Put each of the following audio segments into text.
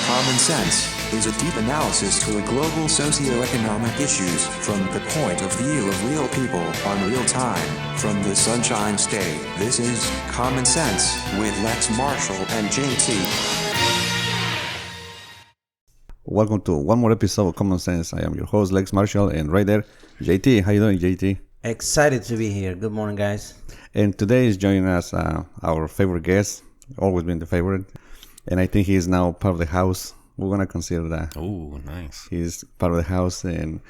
Common Sense is a deep analysis to global socio-economic issues from the point of view of real people on real time from the Sunshine State. This is Common Sense with Lex Marshall and JT. Welcome to one more episode of Common Sense. I am your host, Lex Marshall, and right there, JT. How you doing, JT? Excited to be here. Good morning, guys. And today is joining us our favorite guest, always been the favorite, and I think he is now part of the house. We're going to consider that. Oh, nice. He's part of the house, and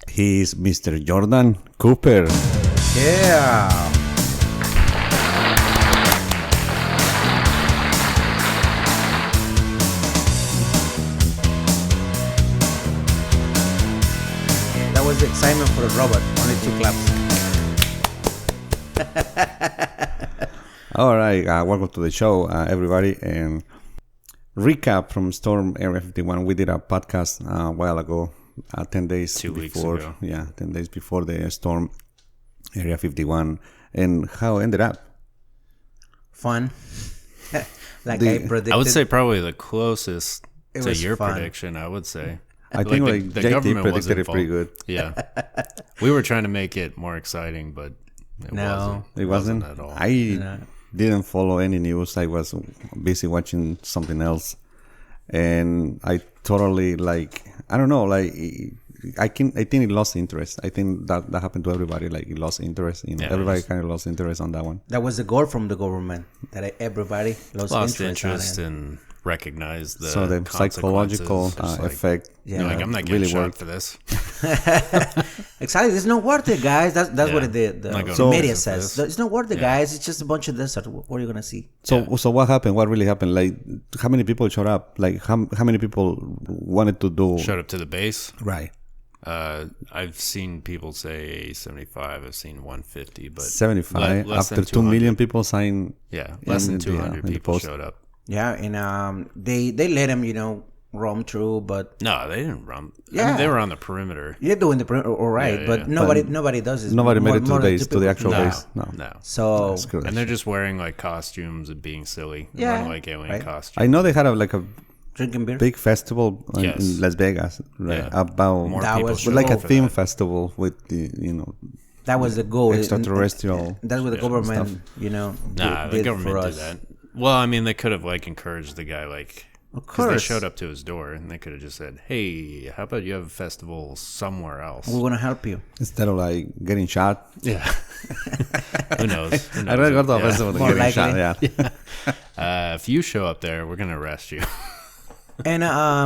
he is Mr. Jordan Cooper. Yeah. That was the excitement for the robot. Only 2 claps. All right, welcome to the show, everybody. And recap from Storm Area 51. We did a podcast a while ago, 10 days 2 weeks before. ago. Yeah, 10 days before the Storm Area 51. And how it ended up. Fun. Like I predicted. I would say probably the closest It to was your fun. prediction, I would say. I think the JT government predicted wasn't it pretty good. Yeah. We were trying to make it more exciting, but it No. wasn't. It wasn't? at all. I didn't follow any news. I was busy watching something else. And I totally, I don't know, I think it lost interest. I think that happened to everybody. It lost interest. Yeah, everybody kind of lost interest on that one. That was the goal from the government, that everybody Lost interest interest on it. and recognized the So the psychological consequences. effect. You're like, I'm not getting really shot worked. for this. Exactly. It's not worth it, guys. That's Yeah. what I'm not going the to media prison for says. this. It's not worth it, Yeah. guys. It's just a bunch of desert. What are you gonna see? So what happened? What really happened? How many people showed up? How many people wanted to do? Showed up to the base. Right. I've seen people say 75. I've seen 150, but 75 less after than 2 million 200. people signed. Yeah, less than in the, 200 in the people post. showed up. Yeah, and they let them, roam through, but No, they didn't run. I Yeah. mean, they were on the perimeter. you're doing the all right. Yeah, but yeah. nobody does it. Nobody made it to the more than base, two to the people. actual No. base. No. No. So Screw that And they're shit. just wearing costumes and being silly. Yeah. Wearing alien Right. costumes. I know they had a drinking beer. big festival Yes. in Las Vegas, right? Yeah. About More That people was showed like a up for theme that. festival with the That was the goal. extraterrestrial. That's what the government, Nah, did the government for did us. that. Well, I mean, they could have encouraged the guy Of because they course, showed up to his door and they could have just said, "Hey, how about you have a festival somewhere else?" we're gonna help you. Instead of getting shot. Yeah. Who knows? Who I don't knows? go to a Yeah. festival More getting shot. likely. Yeah. If you show up there, we're gonna arrest you. And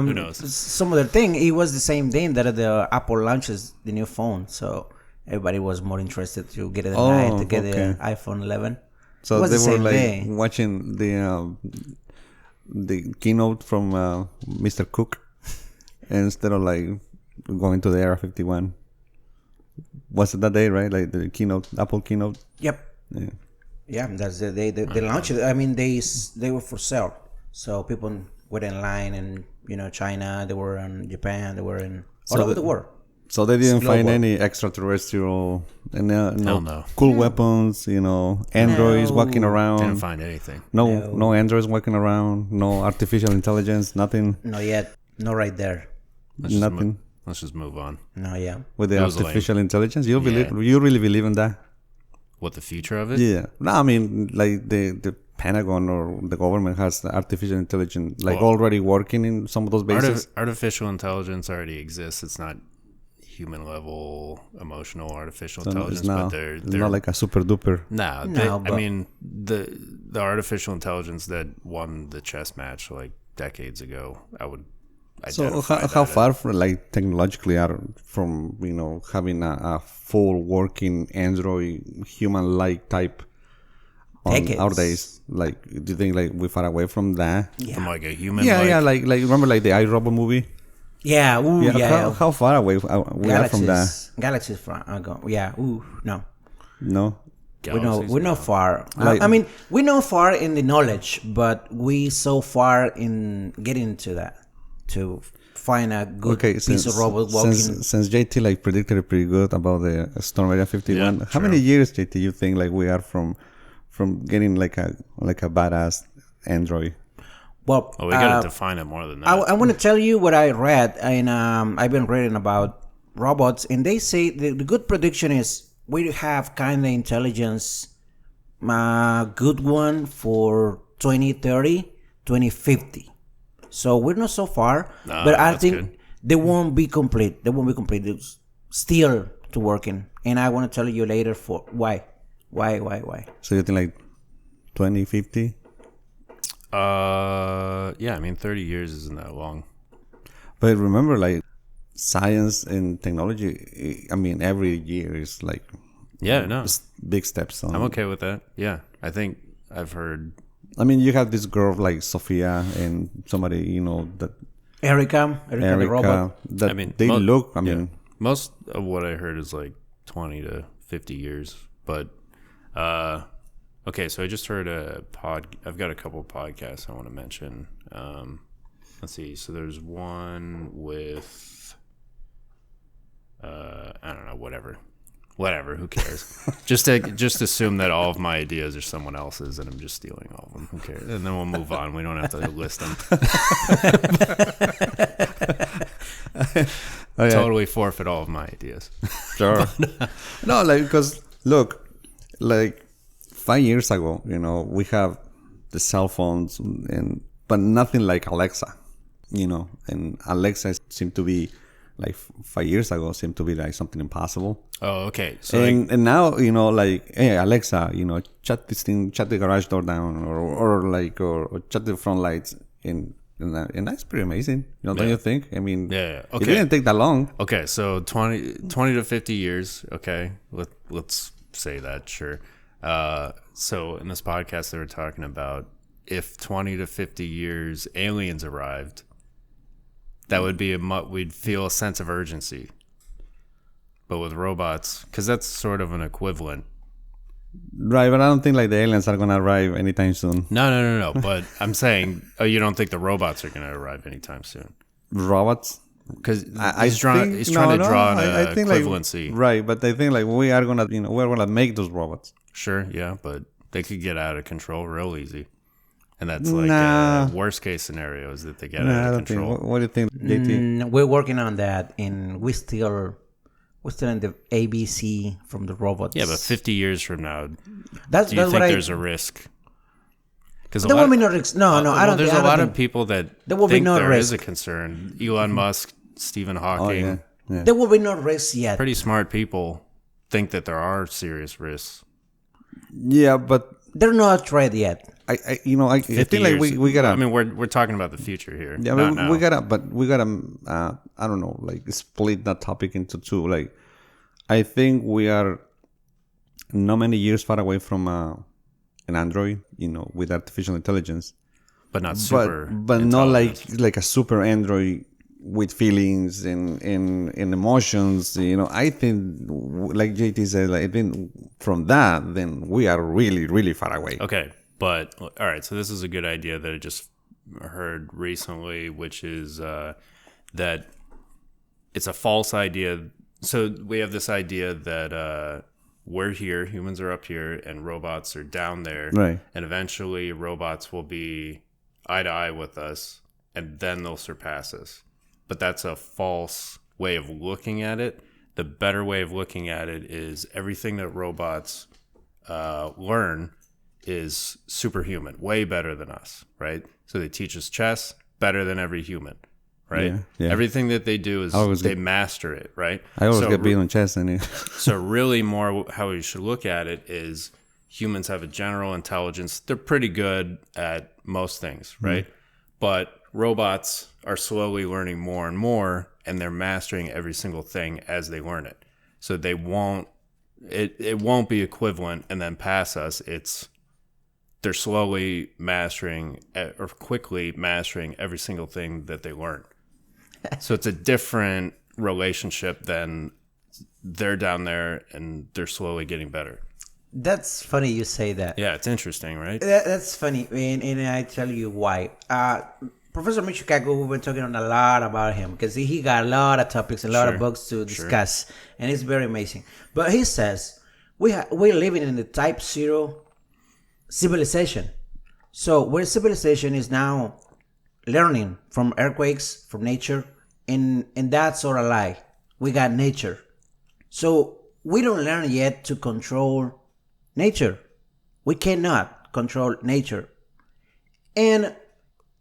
Who knows? some other thing, it was the same day that the Apple launches the new phone, so everybody was more interested to get it at night to get okay. the iPhone 11. So It was they the were same day. watching the keynote from Mr. Cook instead of going to the Area 51. Was it that day, right? The keynote, Apple keynote. Yep. Yeah. Yeah, that's the day they launched it. I mean, they were for sale, so people were in line, and China, they were in Japan, they were in all over the world. So they didn't find global. any extraterrestrial, and Hell no. cool weapons, androids No. walking Didn't around. find anything. No androids walking around. No artificial intelligence. Nothing. Not yet. Not right there. Nothing Let's just move on. No, yeah. with the That was artificial intelligence. You Yeah. really believe in that? What the future of it? Yeah. No, I mean, the Pentagon or the government has artificial intelligence already working in some of those bases. Artificial intelligence already exists. It's not human level emotional artificial So intelligence, it's not, but they're it's not like a super duper. I but- mean the artificial intelligence that won the chess match decades ago, I would So identify how that far from technologically are from having a full working Android human-like type on Decades. our days? Do you think we're far away from that? from a human. Yeah, like remember the iRobot movie? Yeah, ooh, yeah. How far away we are from that? Galaxies from ago. Yeah, ooh, no. No. We're not far. Like- I mean, we're not far in the knowledge, but we so far in getting to that to find a good piece of robot walking. Since JT predicted it pretty good about the Storm Area 51. Yeah, how many years, JT, you think we are from getting like a badass Android? Well, Oh, we got to define it more than that. I want to tell you what I read, and I've been reading about robots, and they say the good prediction is we have kind of intelligence, good one for 2030, 2050. So we're not so far, but I think good. they won't be complete. They won't be complete. It's still to working, and I want to tell you later for why. So you think like 2050? Yeah, I mean, 30 years isn't that long. But remember, like science and technology. I mean, every year is like Yeah, no, big steps on. I'm okay with that. Yeah, I think I've heard. I mean, you have this girl like Sophia and somebody, that Erica the robot. that I mean, they look. I yeah. mean, Most of what I heard is like 20 to 50 years. But okay, so I just heard I've got a couple of podcasts I want to mention. Let's see. So there's one with I don't know, whatever, who cares? just assume that all of my ideas are someone else's and I'm just stealing all of them. Who cares? And then we'll move on. We don't have to list them. okay. Totally forfeit all of my ideas. Sure. No, like, because look, like 5 years ago, we have the cell phones, but nothing like Alexa, and Alexa seemed to be like 5 years ago seemed to be like something impossible. Oh, okay. So And now, like, hey, Alexa, shut this thing, shut the garage door down, or shut the front lights. And that's pretty amazing. Don't you think? I mean, Yeah. It Okay. didn't take that long. Okay, so 20 to 50 years. Okay, let's say that, sure. So in this podcast, they were talking about if 20 to 50 years aliens arrived, that would be we'd feel a sense of urgency. But with robots, because that's sort of an equivalent. Right, but I don't think like the aliens are gonna arrive anytime soon. No. But I'm saying, you don't think the robots are going to arrive anytime soon? Robots? Because he's trying to draw an equivalency. Like, right, but I think like we're gonna make those robots. Sure, yeah, but they could get out of control real easy. And that's like worst case scenario is that they get out of control. What do you think, JT? We're working on that, and we're still in the ABC from the robots. Yeah, but 50 years from now, that's do you what think there's a risk? Because there will be no risk. No, I don't. There's a lot of people that there will be think no there risk. is a concern. Elon Musk, Stephen Hawking, Oh, yeah. There will be no risk yet. pretty smart people think that there are serious risks. Yeah, but They're not a threat yet. I think like we gotta. I mean, we're talking about the future here. Yeah, not we gotta. I don't know, like split that topic into two. Like, I think we are not many years far away from an android, with artificial intelligence, but not super. but not like a super android with feelings and emotions. I think, like JT said, like, I think from that, then we are really, really far away. Okay, but all right. So this is a good idea that I just heard recently, which is that it's a false idea. So we have this idea that we're here, humans are up here, and robots are down there. Right. And eventually robots will be eye to eye with us, and then they'll surpass us. But that's a false way of looking at it. The better way of looking at it is everything that robots learn is superhuman, way better than us, right? So they teach us chess better than every human, right? Yeah. Everything that they do is they master it, right? I always get beat on chess, and So really more how we should look at it is humans have a general intelligence. They're pretty good at most things, right? But robots are slowly learning more and more, and they're mastering every single thing as they learn it. So they won't it won't be equivalent and then pass us. They're slowly mastering or quickly mastering every single thing that they learn. So it's a different relationship than they're down there and they're slowly getting better. That's funny you say that. Yeah, it's interesting, right? That's funny, and I tell you why. Professor Michikago, we've been talking a lot about him because he got a lot of topics, a lot of books to discuss, and it's very amazing. But he says we're living in the type 0 civilization. So where civilization is now learning from earthquakes, from nature, and that's sort of lie. We got nature. So we don't learn yet to control nature. We cannot control nature. And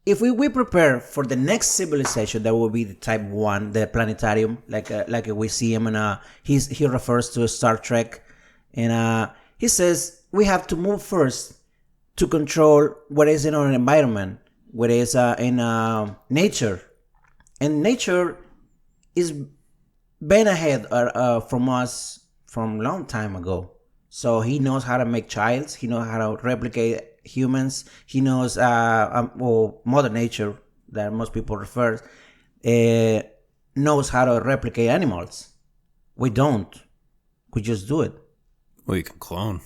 if we prepare for the next civilization, that will be the type 1, the planetarium, like we see him, and he refers to Star Trek, and he says we have to move first to control what is in our environment, what is in nature, and nature is been ahead from us from a long time ago. So he knows how to make childs. He knows how to replicate humans. He knows, Mother Nature, that most people refer, knows how to replicate animals. We don't. We just do it. Well, you can clone.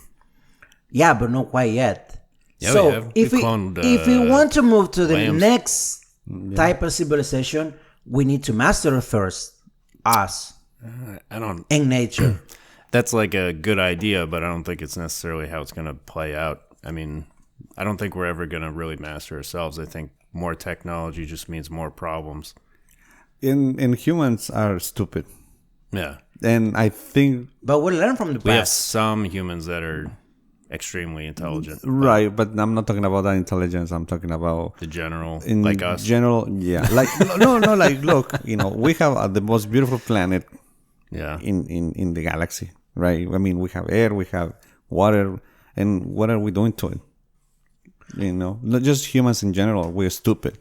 Yeah, but not quite yet. Yeah, so we have. if we cloned, if we want to move to the lambs. next type of civilization, we need to master it first, us, I don't. in nature. That's like a good idea, but I don't think it's necessarily how it's going to play out. I mean, I don't think we're ever going to really master ourselves. I think more technology just means more problems. And humans are stupid. Yeah. And I think But we learn from the We have past. some humans that are extremely intelligent. right, but I'm not talking about that intelligence. I'm talking about The general, in like us. general. Yeah, like no, like look, we have the most beautiful planet Yeah. in the galaxy, right? I mean, we have air, we have water, and what are we doing to it? Not just humans in general. We're stupid.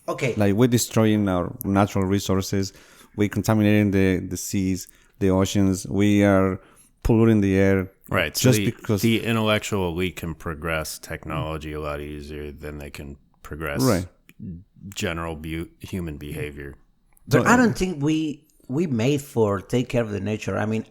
Okay. Like we're destroying our natural resources. We're contaminating the seas, the oceans. We are polluting the air. Right. So Just because the intellectual elite can progress technology a lot easier than they can progress Right. general human behavior. But I don't think we made for take care of the nature. I mean,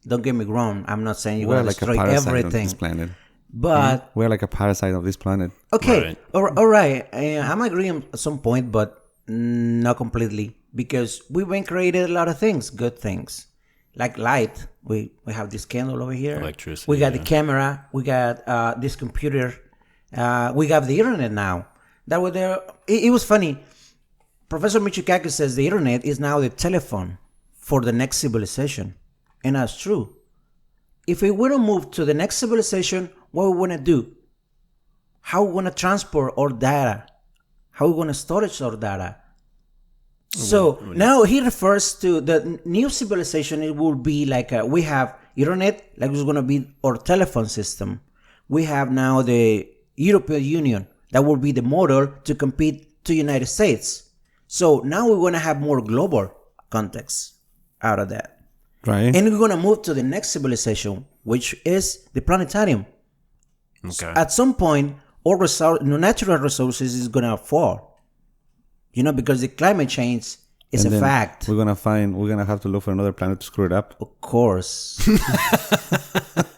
don't get me wrong. I'm not saying you're we're gonna like a destroy parasite on everything. this planet. But We're like a parasite of this planet. okay, Right. all right. I'm agreeing at some point, but not completely, because we've been created a lot of things, good things, like light. We have this candle over here. Electricity, We got yeah. the camera. We got this computer. We got the internet now. That was there. It was funny. Professor Michikakis says the internet is now the telephone for the next civilization, and that's true. If we want to move to the next civilization, what we want to do? How we want to transport our data? How we want to storage our data? So now he refers to the new civilization. It will be like we have internet, like it's going to be our telephone system. We have now the European Union. That will be the model to compete to United States. So now we want to have more global context out of that. Right. And we're going to move to the next civilization, which is the planetarium. Okay. At some point, all natural resources is going to fall. Because the climate change is And a then fact. We're gonna have to look for another planet to screw it up. Of course.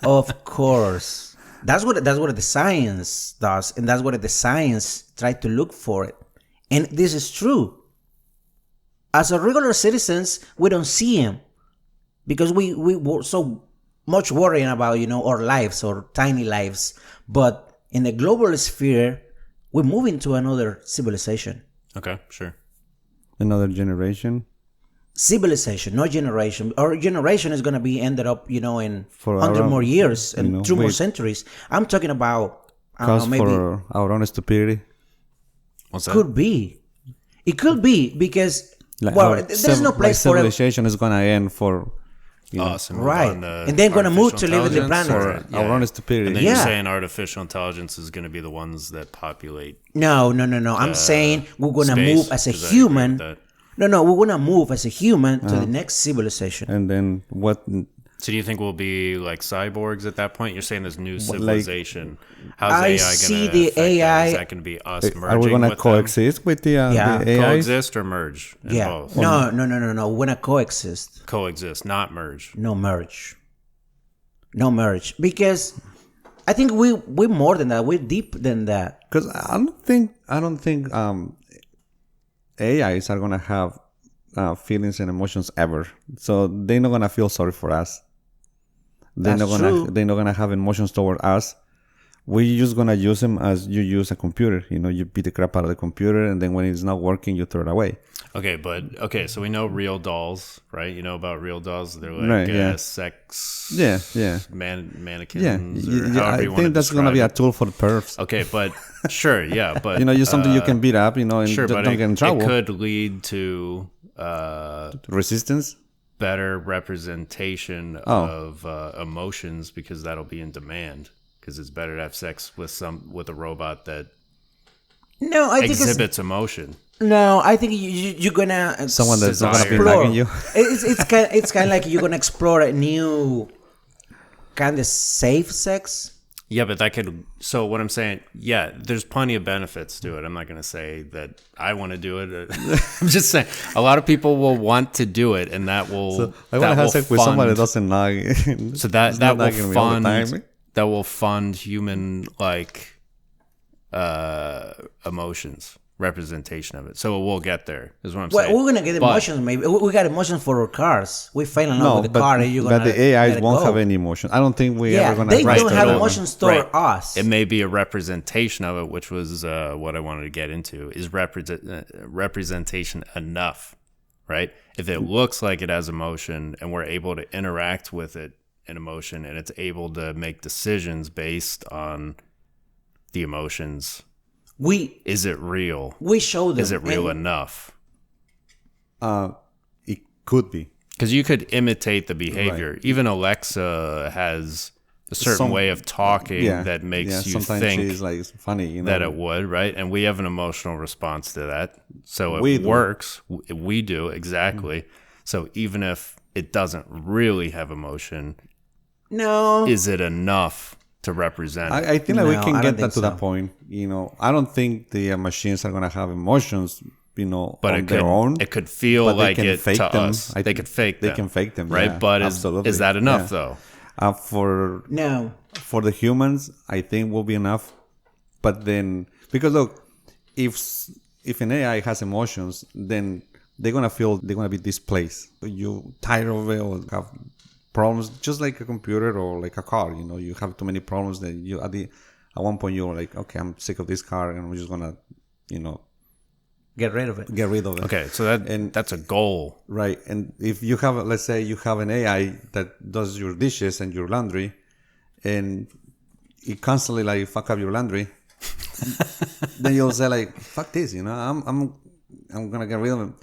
Of course. That's what the science does, and that's what the science try to look for it. And this is true. As a regular citizens, we don't see him because we were so much worrying about our lives, or tiny lives. But in the global sphere, we're moving to another civilization. Okay, sure. Another generation. Civilization, not generation. Our generation is going to be ended up, in For 100 our more own, years and 2 more wait. centuries. I'm talking about, Cause maybe for our own stupidity. What's that? could be. It could be because, Our there's no place for it. civilization is gonna end for Us and move Right. on to And then gonna move artificial to live in the intelligence, planet. or- our own And stupidity. then Yeah. you're saying artificial intelligence is going to be the ones that populate No. I'm saying we're going to space, move as a 'cause I agree with human. that. No, we're going to move as a human to the next civilization. And then what? So do you think we'll be like cyborgs at that point?'re saying this new like- civilization. How's I AI see going to the affect that? AI Is that going to be us merging Are we gonna with coexist with the Yeah. the AIs? Coexist or merge? In Yeah. both. No. We're going to coexist. Coexist, not merge. No merge. Because I think we're more than that. We're deep than that. Because I don't think AIs are gonna have feelings and emotions ever. So they're not gonna feel sorry for us. That's true. They're not gonna have emotions toward us. we're just gonna use them as you use a computer. You beat the crap out of the computer, and then when it's not working, you throw it away. Okay, so we know real dolls, right? You know about real dolls? They're like Right, yeah. sex mannequins. Yeah, Or however I you want think to that's gonna be a describe tool for the pervs. it. Okay, but sure, yeah, but Just something you can beat up, and sure, but don't get in trouble. it could lead to Resistance. better representation of emotions because that'll be in demand. Because it's better to have sex with a robot that No, I think exhibits emotion. No, I think you're gonna Someone that's not gonna be explore. nagging you. It's kind of like you're gonna explore a new kind of safe sex. Yeah, but that could. So what I'm saying, yeah, there's plenty of benefits to it. I'm not going to say that I want to do it. I'm just saying a lot of people will want to do it, and that will. I want to have sex with somebody that doesn't nag. So that will nagging me all the fund. time. That will fund human emotions, representation of it. So we'll get there. Is what I'm Well, saying. we're gonna get But- emotions. Maybe we got emotions for our cars. We fell in love No, with the car, and you're gonna. but the AIs let it won't go. have any emotion. I don't think we Yeah, ever gonna. they write don't that have down. emotions toward us. It may be a representation of it, which was what I wanted to get into. Is representation enough, right? If it looks like it has emotion and we're able to interact with it in emotion and it's able to make decisions based on the emotions, is it real? We show them. Is it real and enough? It could be. Because you could imitate the behavior. Right. Even Alexa has a certain way of talking that makes you sometimes think she's like it's funny, that it would, right? And we have an emotional response to that. So We it do. works. We do, exactly. So even if it doesn't really have emotion, No, is it enough to represent it? I think that we No, can I get don't that to think that so. point. I don't think the machines are gonna have emotions. But on their own. it could feel but they like can it fake to them. us. I They think could fake they them. can fake them, right? yeah, But absolutely. is that enough Yeah. though? no. For the humans, I think will be enough. But then, because look, if an AI has emotions, then they're gonna be displaced. You tired of it or have problems, just like a computer or like a car. You have too many problems that you at one point you're like, okay, I'm sick of this car, and I'm just gonna, Get rid of it. get rid of it. Okay, so that's a goal. Right. And if you have, let's say you have an AI that does your dishes and your laundry, and it constantly like fuck up your laundry, then you'll say like, fuck this, I'm gonna get rid of it.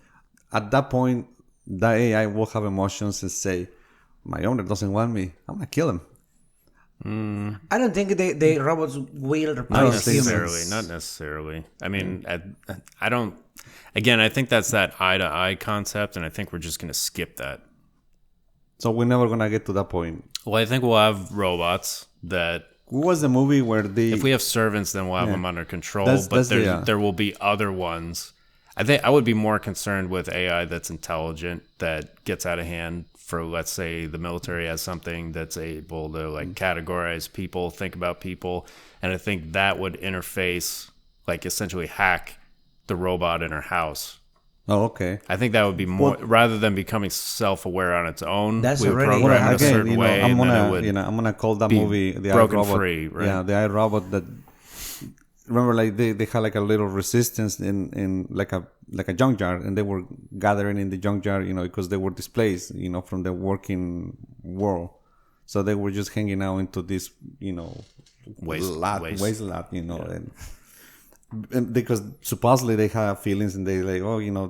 At that point, that AI will have emotions and say, my owner doesn't want me, I'm gonna kill him. I don't think the robots will Not replace Necessarily, humans. not necessarily. I mean, I don't. Again, I think that's that eye to eye concept, and I think we're just going to skip that. So we're never gonna get to that point. Well, I think we'll have robots that. What was the movie where If we have servants, then we'll have them under control. That's but the, there will be other ones. I think I would be more concerned with AI that's intelligent, that gets out of hand. For, let's say, the military has something that's able to like categorize people, think about people, and I think that would interface, like essentially hack the robot in her house. Oh, okay. I think that would be more rather than becoming self-aware on its own. That's we would already- program it a Again, certain way, I'm and then it gonna, would. I'm gonna call that be movie the broken iRobot. free, right? Yeah, the iRobot that. Remember, like they had like a little resistance in like a junkyard, and they were gathering in the junkyard, because they were displaced, from the working world. So they were just hanging out into this, waste lot, and because supposedly they have feelings, and they like,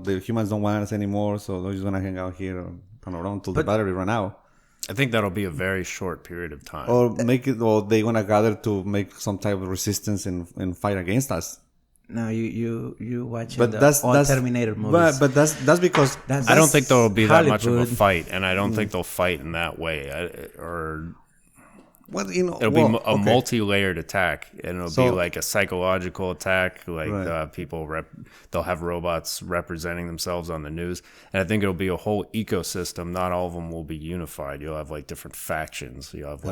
the humans don't want us anymore, so they're just gonna hang out here and around until the battery run out. I think that'll be a very short period of time. Or they wanna gather to make some type of resistance and fight against us. No, you watch But the that's all Terminator movies. But that's because I don't think there'll be that much of a Hollywood. fight, and I don't think they'll fight in that way. It'll be a multi-layered attack, and it'll be like a psychological attack. Like they'll have robots representing themselves on the news, and I think it'll be a whole ecosystem. Not all of them will be unified. You'll have like different factions. You'll have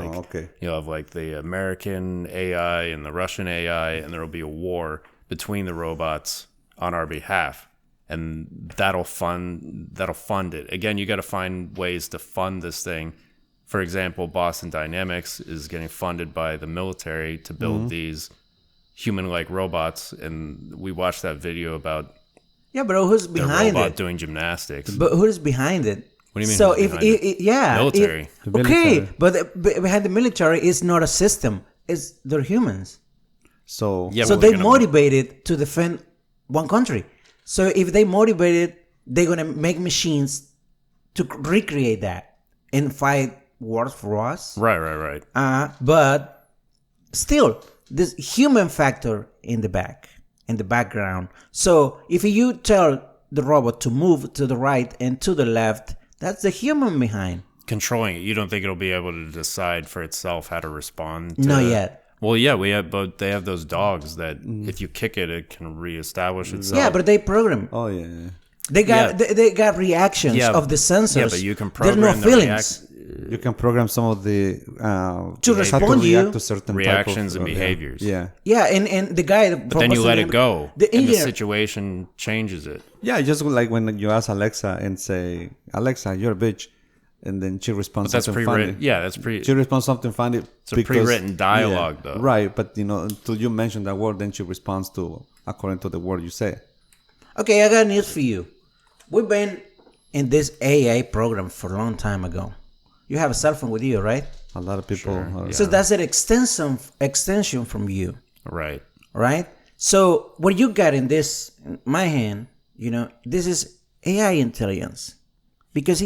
you'll have like the American AI and the Russian AI, and there'll be a war between the robots on our behalf. And that'll fund it. Again, you got to find ways to fund this thing for example, Boston Dynamics is getting funded by the military to build these human-like robots, and we watched that video about Yeah, but who's the behind robot it? doing gymnastics. But who's behind it? What do you mean So who's if behind it? yeah, Military. The okay, military. but behind the military is not a system. It's they're humans. So Yeah, So but they we're gonna- motivated to defend one country. So if they motivated, they're gonna make machines to recreate that and fight wars for us. Right. But still, this human factor in the background. So if you tell the robot to move to the right and to the left, that's the human behind. Controlling it. You don't think it'll be able to decide for itself how to respond? To, Not yet. Well, yeah, but they have those dogs that if you kick it, it can reestablish itself. Yeah, but they program. oh yeah. They got Yeah. they got reactions Yeah, of the sensors. yeah, but you can There's program no the feelings. You can program some of the To how respond to you- react to certain Reactions type of, and behaviors. Yeah. Yeah, and the guy. But then you let it go, The and the engineer. situation changes it. Yeah, just like when you ask Alexa and say, "Alexa, you're a bitch," and then she responds But that's something pre-written. funny. Yeah, that's pre. She responds something funny. It's a pre-written dialogue, though. Right, but until you mention that word, then she responds to according to the word you say. Okay, I got news for you. We've been in this AI program for a long time ago. You have a cell phone with you, right? A lot of people. Are, So that's an extension from you, Right. right? So what you got in my hand, this is AI intelligence, because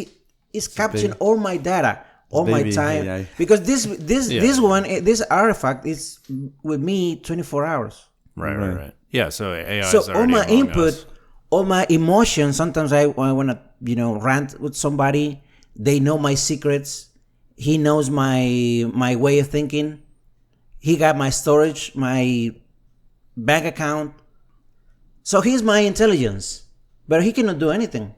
he's capturing all my data, all my baby time. AI. Because this artifact is with me 24 hours. Right. Yeah. So AI So is all already my among input, us. all my emotions. Sometimes I want to, rant with somebody. They know my secrets. He knows my way of thinking. He got my storage, my bank account. So he's my intelligence, but he cannot do anything.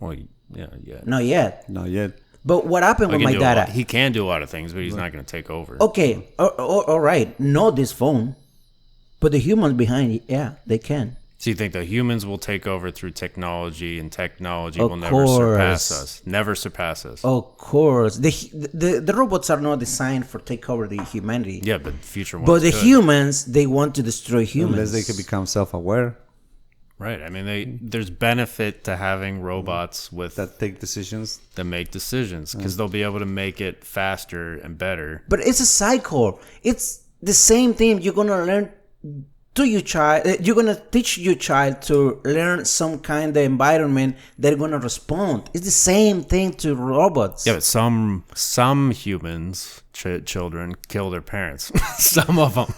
Well, yeah. Not yet. not yet. But what happened with He my can do a lot- data? He can do a lot of things, but he's not going to take over. Okay, all right. Not this phone, but the humans behind it, yeah, they can. So you think the humans will take over through technology, and technology Of will never surpass course. us? Never surpass us. Of course, the robots are not designed for take over the humanity. Yeah, but future ones But the could. humans, they want to destroy humans. Unless they can become self-aware, Right. I mean, there's benefit to having robots with that take decisions. that make decisions, because they'll be able to make it faster and better. But it's a cycle. It's the same thing. You're gonna learn to your child. You're gonna teach your child to learn some kind of environment. They're gonna respond. It's the same thing to robots. Yeah, but some humans, children, kill their parents. Some of them.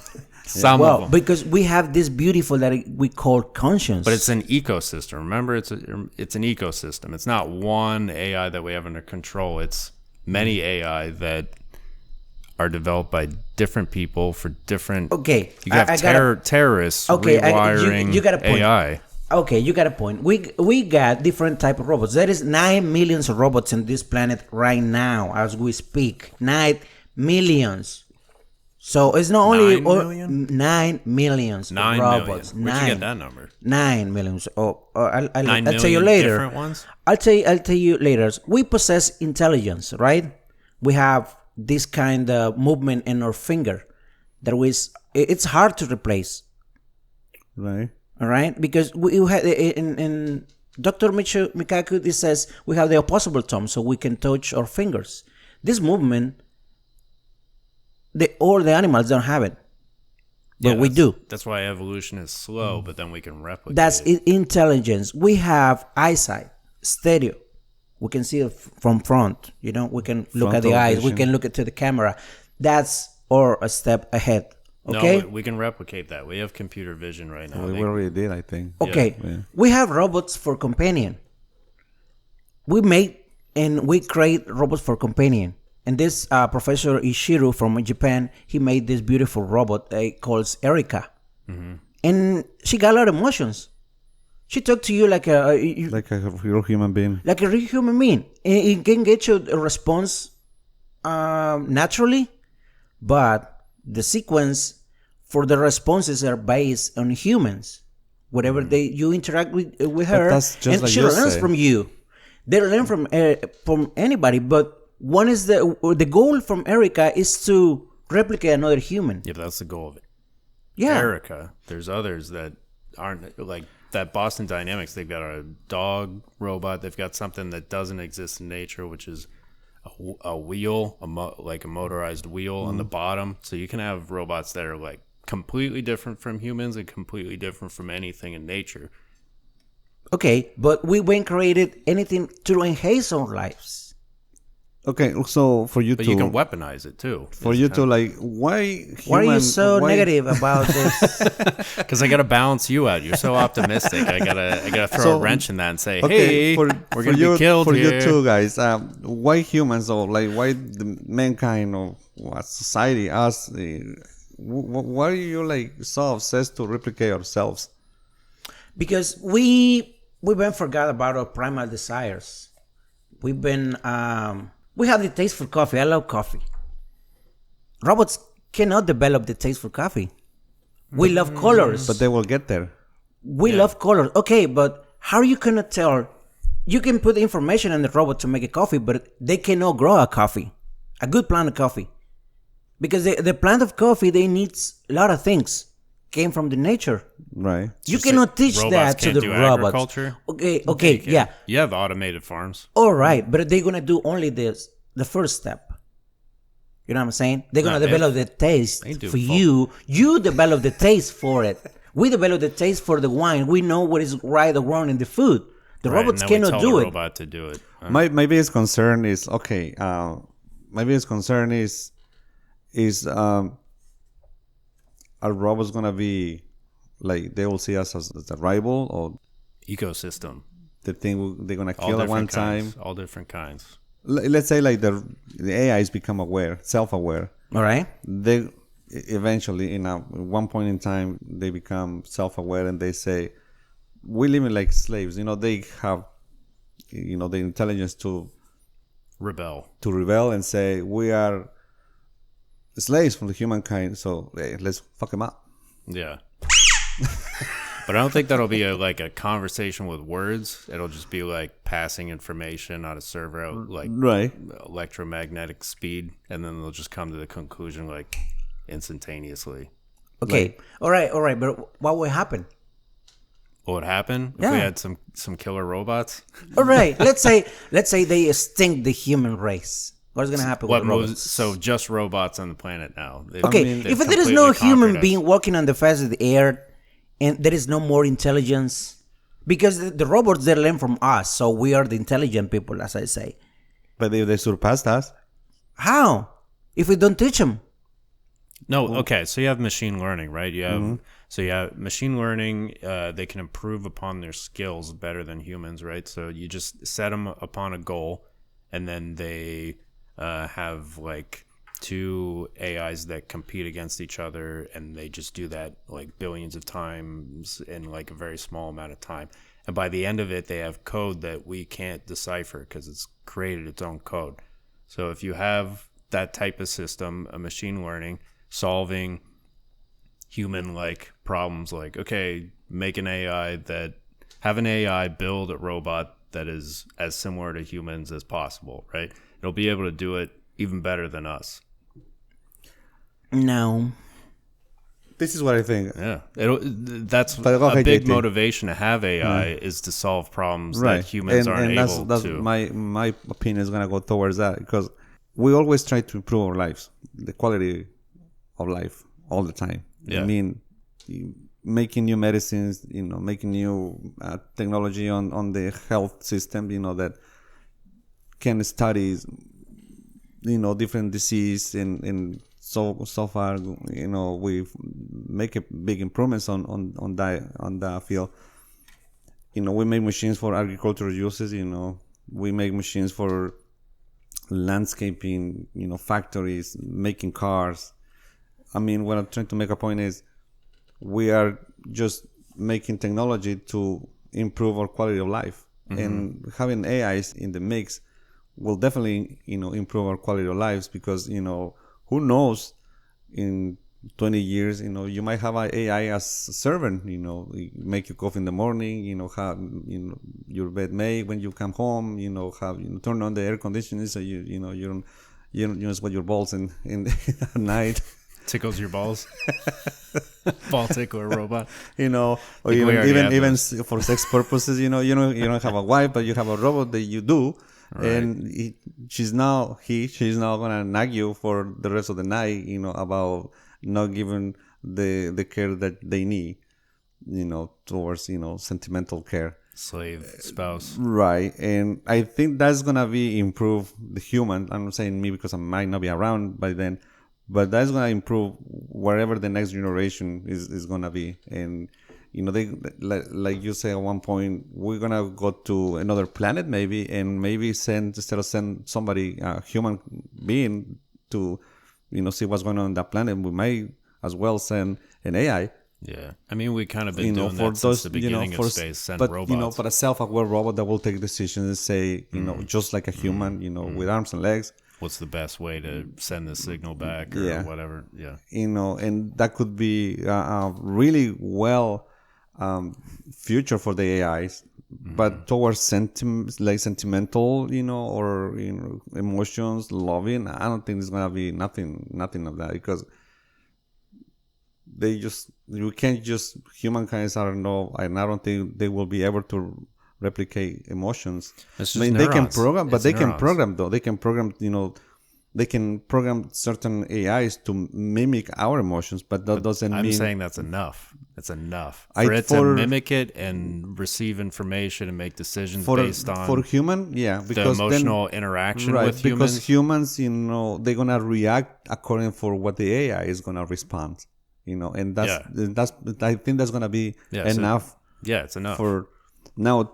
Some of them. Because we have this beautiful that we call conscience. But it's an ecosystem. Remember, it's an ecosystem. It's not one AI that we have under control. It's many AI that are developed by different people for different. Okay, You have terrorists rewiring you got a point. AI. Okay, you got a point. We got different type of robots. There is 9 million robots in this planet right now as we speak. 9 millions. So it's not only 9 million? 9 millions 9 robots. million. Where'd you get that number? 9 millions. I'll 9 tell you million later. different ones? I'll tell you later. We possess intelligence, right? We have this kind of movement in our finger it's hard to replace. Right. All right, because we have in Dr. Mikaku, it says we have the opposable thumb, so we can touch our fingers. This movement, all the animals don't have it, but we do. That's why evolution is slow, but then we can replicate That's it. intelligence. We have eyesight, stereo. We can see it from front. We can look at the Frontal eyes. We vision. can look to the camera. That's a step ahead. Okay. No, we can replicate that. We have computer vision right now. We already did, I think. Okay, Yeah. we have robots for companion. We make and we create robots for companion. And this Professor Ishiru from Japan, he made this beautiful robot called Erika. Mm-hmm. And she got a lot of emotions. She talked to you like a real human being. real human being. It can get you a response naturally, but the sequence for the responses are based on humans. Whatever you interact with her, that's just and like she you learns say. from you. They learn from anybody, but one is the goal from Erica is to replicate another human. Yeah, but that's the goal of it. Yeah. Erica. There's others that aren't like that. Boston Dynamics. They've got a dog robot. They've got something that doesn't exist in nature, which is a wheel, like a motorized wheel on the bottom. So you can have robots that are like completely different from humans and completely different from anything in nature. Okay, but we haven't created anything to enhance our lives. Okay, so for you But to you can weaponize it too. for you to like why Why are you so why- negative about this? Because I gotta balance you out. You're so optimistic. I gotta throw a wrench in that and say, Okay, hey, for, we're for gonna you, be killed for here. you too, guys. Why humans or like why the mankind or what society us? Why are you like so obsessed to replicate ourselves? Because we've been forgot about our primal desires. We've been we have the taste for coffee. I love coffee. Robots cannot develop the taste for coffee. We love colors. But they will get there. We love colors. Okay, but how are you gonna tell? You can put information in the robot to make a coffee, but they cannot grow a coffee, a good plant of coffee, because the plant of coffee they needs a lot of things came from the nature. Right. You cannot teach robots that to can't the do robots. agriculture? Okay, yeah, You have automated farms. all right, but they're gonna do only the first step. You know what I'm saying? They're gonna No, develop the taste they do for full- you. You develop the taste for it. We develop the taste for the wine. We know what is right or wrong in the food. The Right, robots and then we cannot tell do the it. robot to do it. My biggest concern is okay. My biggest concern is are robots gonna be like they will see us as a rival or Ecosystem. the thing they're gonna All kill at one different time? kinds. All different kinds. Let's say like the AIs become aware, self-aware. All right. They eventually one point in time they become self-aware and they say we live like slaves. They have the intelligence to Rebel. rebel and say we are slaves from the humankind, so let's fuck them up. Yeah. But I don't think that'll be like a conversation with words. It'll just be like passing information on a server at like Right. electromagnetic speed, and then they'll just come to the conclusion like instantaneously. Okay. All right. But what will happen? What would happen if Yeah. we had some killer robots? All right. Let's say they extinct the human race. What's gonna happen What with robots? moves? So just robots on the planet now. Okay, They've if there is no completely human conquered us. being walking on the face of the earth, and there is no more intelligence, because the robots they learn from us, so we are the intelligent people, as I say. But if they surpassed us, How? If we don't teach them? No, okay. So you have machine learning, right? You have machine learning. They can improve upon their skills better than humans, right? So you just set them upon a goal, and then they have like two AIs that compete against each other, and they just do that like billions of times in like a very small amount of time. And by the end of it, they have code that we can't decipher because it's created its own code. So if you have that type of system, a machine learning solving human-like problems, like okay, have an AI build a robot that is as similar to humans as possible, right? It'll be able to do it even better than us. No. this is what I think. Yeah, that's But a okay, big JT. motivation to have AI is to solve problems that humans aren't and able that's to. my opinion is gonna go towards that because we always try to improve our lives, the quality of life all the time. Yeah. I mean, making new medicines, making new technology on the health system, that can study, different disease and so far, we've make a big improvements on that field. We make machines for agricultural uses. We make machines for landscaping. Factories, making cars. I mean, what I'm trying to make a point is, we are just making technology to improve our quality of life, and having AIs in the mix will definitely, improve our quality of lives because, who knows in 20 years, you might have an AI as a servant, make you coffee in the morning, have, your bed made when you come home, have, turn on the air conditioning so you don't sweat your balls in at night. Tickles your balls. Ball tickler robot. Or we already even have for sex purposes, you don't have a wife, but you have a robot that you do. Right. And she's now gonna nag you for the rest of the night, about not giving the care that they need, towards, sentimental care. Slave spouse. Right. And I think that's gonna be improve the human. I'm not saying me because I might not be around by then, but that's gonna improve wherever the next generation is gonna be. And they, like you say at one point, we're gonna go to another planet maybe, and maybe instead of send somebody, a human being, to see what's going on that planet, we might as well send an AI. Yeah, I mean, we kind of been doing that since the beginning of space. Send robots, but a self-aware robot that will take decisions and say, just like a human, with arms and legs. What's the best way to send the signal back, or whatever? Yeah, and that could be a really well future for the AIs, but towards sentimental, or emotions, loving. I don't think there's gonna be nothing of that, because humankind are and I don't think they will be able to replicate emotions. It's just they neurons. can program, but It's they neurons. can program though. They can program, they can program certain AIs to mimic our emotions, but that doesn't mean. I'm saying that's enough. It's enough for it to mimic it and receive information and make decisions based on for human, because the emotional interaction right, with humans. Because humans, they're gonna react according for what the AI is gonna respond. And that's I think that's gonna be enough. It's enough for now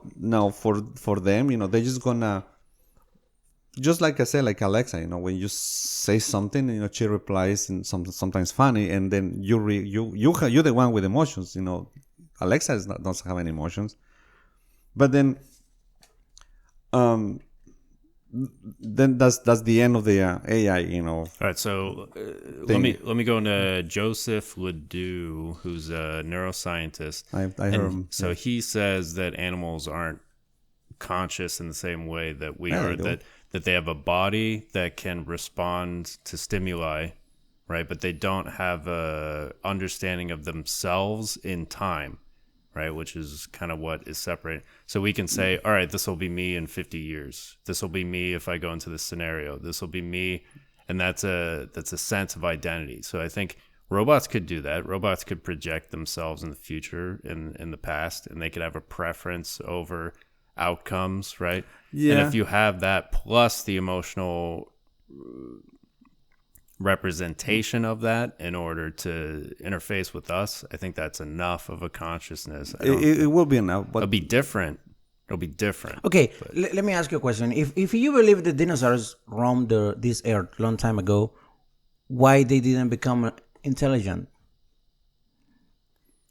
for them. They're just gonna. Just like I said, like Alexa, when you say something, she replies in sometimes funny, and then you're the one with emotions. Alexa doesn't have any emotions, but then that's the end of the AI. All right, so let me go into Joseph Ledoux, who's a neuroscientist. I heard him. So he says that animals aren't conscious in the same way that we are. That they have a body that can respond to stimuli, right? But they don't have a understanding of themselves in time, right? Which is kind of what is separating. So we can say, all right, this will be me in 50 years. This will be me if I go into this scenario. This will be me. And that's a sense of identity. So I think robots could do that. Robots could project themselves in the future, in the past, and they could have a preference over outcomes, right? Yeah. And if you have that plus the emotional representation of that in order to interface with us, I think that's enough of a consciousness. It will be enough, but it'll be different. Okay, let me ask you a question. If you believe the dinosaurs roamed this earth long time ago, why they didn't become intelligent?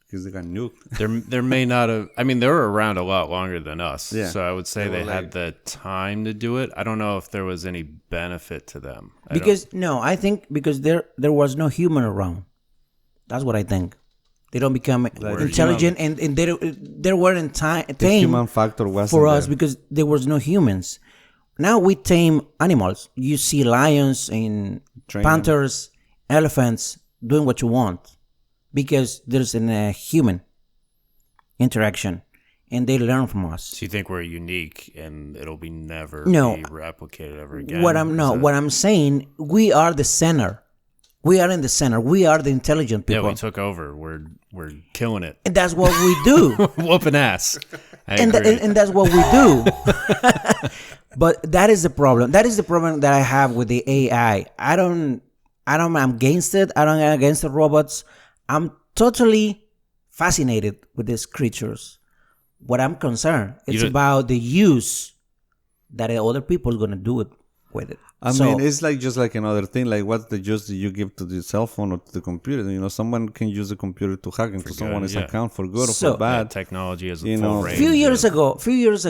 Because they got nuked. There may not have. I mean, they were around a lot longer than us. Yeah. So I would say they had the time to do it. I don't know if there was any benefit to them. I think because there was no human around. That's what I think. They don't become intelligent, and there weren't time. The human factor wasn't for us there. because there was no humans. Now we tame animals. You see lions and panthers, elephants doing what you want. Because there's a human interaction, and they learn from us. So you think we're unique, and it'll be never be replicated ever again? What I'm saying, we are the center. We are in the center. We are the intelligent people. Yeah, we took over. We're killing it, and that's what we do. Whooping ass. And that's what we do. But that is the problem. That is the problem that I have with the AI. I'm against it. I don't against the robots. I'm totally fascinated with these creatures. What I'm concerned, it's about the use that other people are going to do with it. I mean, it's just like another thing. Like, what's the use that you give to the cell phone or to the computer? Someone can use the computer to hack into someone's account for good or for bad. Technology is a full range. Few years ago,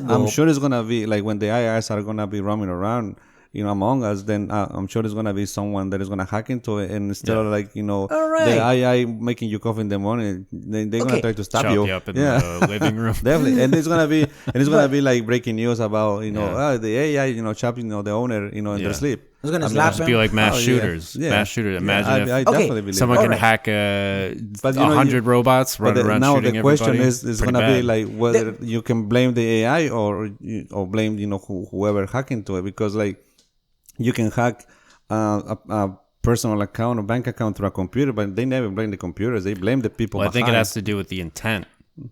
I'm sure it's going to be like when the AIs are going to be roaming around. Among Us, then I'm sure there's gonna be someone that is gonna hack into it, and instead of like All the right. AI making you coffee in the morning, they're gonna try to stab Chop you. you up in the living room. Definitely, and it's gonna be like breaking news about the AI chopping the owner in their sleep. It's gonna I mean, slap Just him. be like mass Oh, yeah. shooters. Yeah. Mass shooters. Yeah, Imagine I if definitely believe someone it. can Alright. hack But, you know, 100 robots But running around now shooting the question everybody. is Pretty gonna be bad. like whether you can blame the AI or blame whoever hacked into it, because like you can hack a personal account or bank account through a computer, but they never blame the computers. They blame the people. Well, I think it behind. has to do with the intent.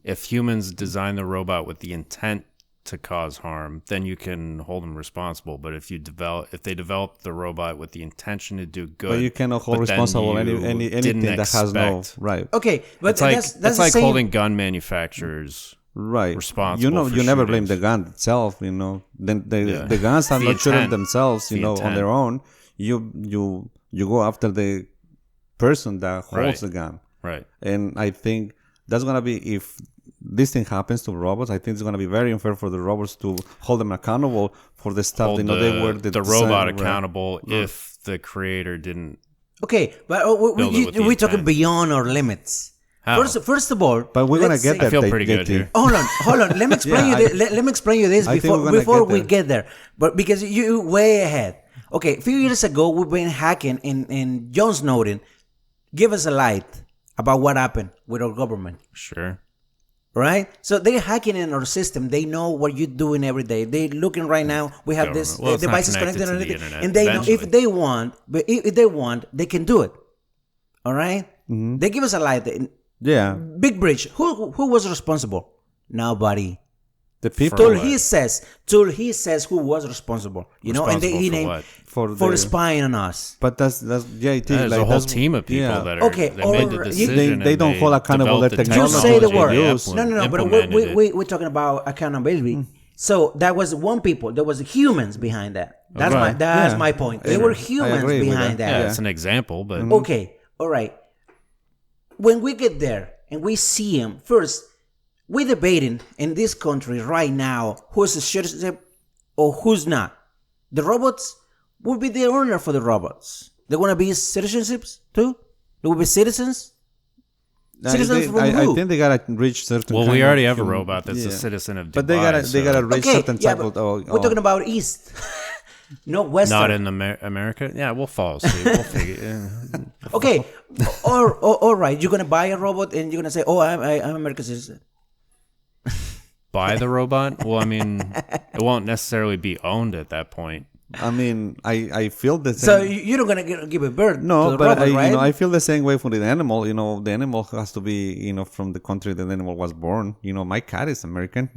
If humans design the robot with the intent to cause harm, then you can hold them responsible. But if they develop the robot with the intention to do good, But you cannot hold but then responsible you anything didn't that has no expect- right. Okay, but It's like that's it's the like same. holding gun manufacturers. Right. responsible for you never blame the shootings. gun itself, Then Yeah. the guns are The not shooting intent. themselves, The on intent. their own. You go after the person that holds Right. the gun. Right. And I think that's gonna be, if this thing happens to robots, I think it's gonna be very unfair for the robots to hold them accountable for the stuff Hold they were the design- robot right. accountable if the creator didn't. Okay, but Build it with the we're talking intent. beyond our limits. How? First of all, But we're gonna let's get say- that. I feel pretty good JT. here. Hold on. Let me explain Yeah, you. Let me explain you this I think we're gonna before get we there. get there. But because you way ahead. Okay, a few years ago we've been hacking, and John Snowden give us a light about what happened with our government. Sure. Right? So they're hacking in our system. They know what you're doing every day. They're looking right now. We have this Government. Well, it's not devices connected connected, to the and everything, internet and they know if eventually. they want. But if they want, they can do it. All right? Mm-hmm. They give us a light. Yeah, Big breach. Who was responsible? Nobody. the people Till what? he says who was responsible. And Responsible he for named what? for the- spying on us. But that's JT. There's like, a whole that's- team of people yeah. that are Okay, that made the or- decision. They and don't hold accountable developed their the You technology say the they word. use. No, but implemented it. we're talking about accountability. So that was one people. There was humans behind that. That's Right. that's Yeah. my point. I There were agree. I humans agree with behind that. that. Yeah, it's an example, but Okay, all right. When we get there and we see him first, we're debating in this country right now who's a citizenship or who's not. The robots will be the owner for the robots. They're gonna be citizenships too. They will be citizens. Citizens from I who? think they gotta reach certain. well, kind we already of have a human- robot that's yeah. a citizen of Dubai. But they gotta reach Okay, certain yeah, type but of. we're talking about East, no Western. not in America. Yeah, we'll follow suit. We'll figure. Yeah. Okay, or all right, you're gonna buy a robot and you're gonna say, "Oh, I'm American citizen." Buy the robot. Well, I mean, it won't necessarily be owned at that point. I mean, I feel the same. So you're not gonna give a birth to No, the but robot, right? I feel the same way for the animal. The animal has to be, from the country that the animal was born. My cat is American.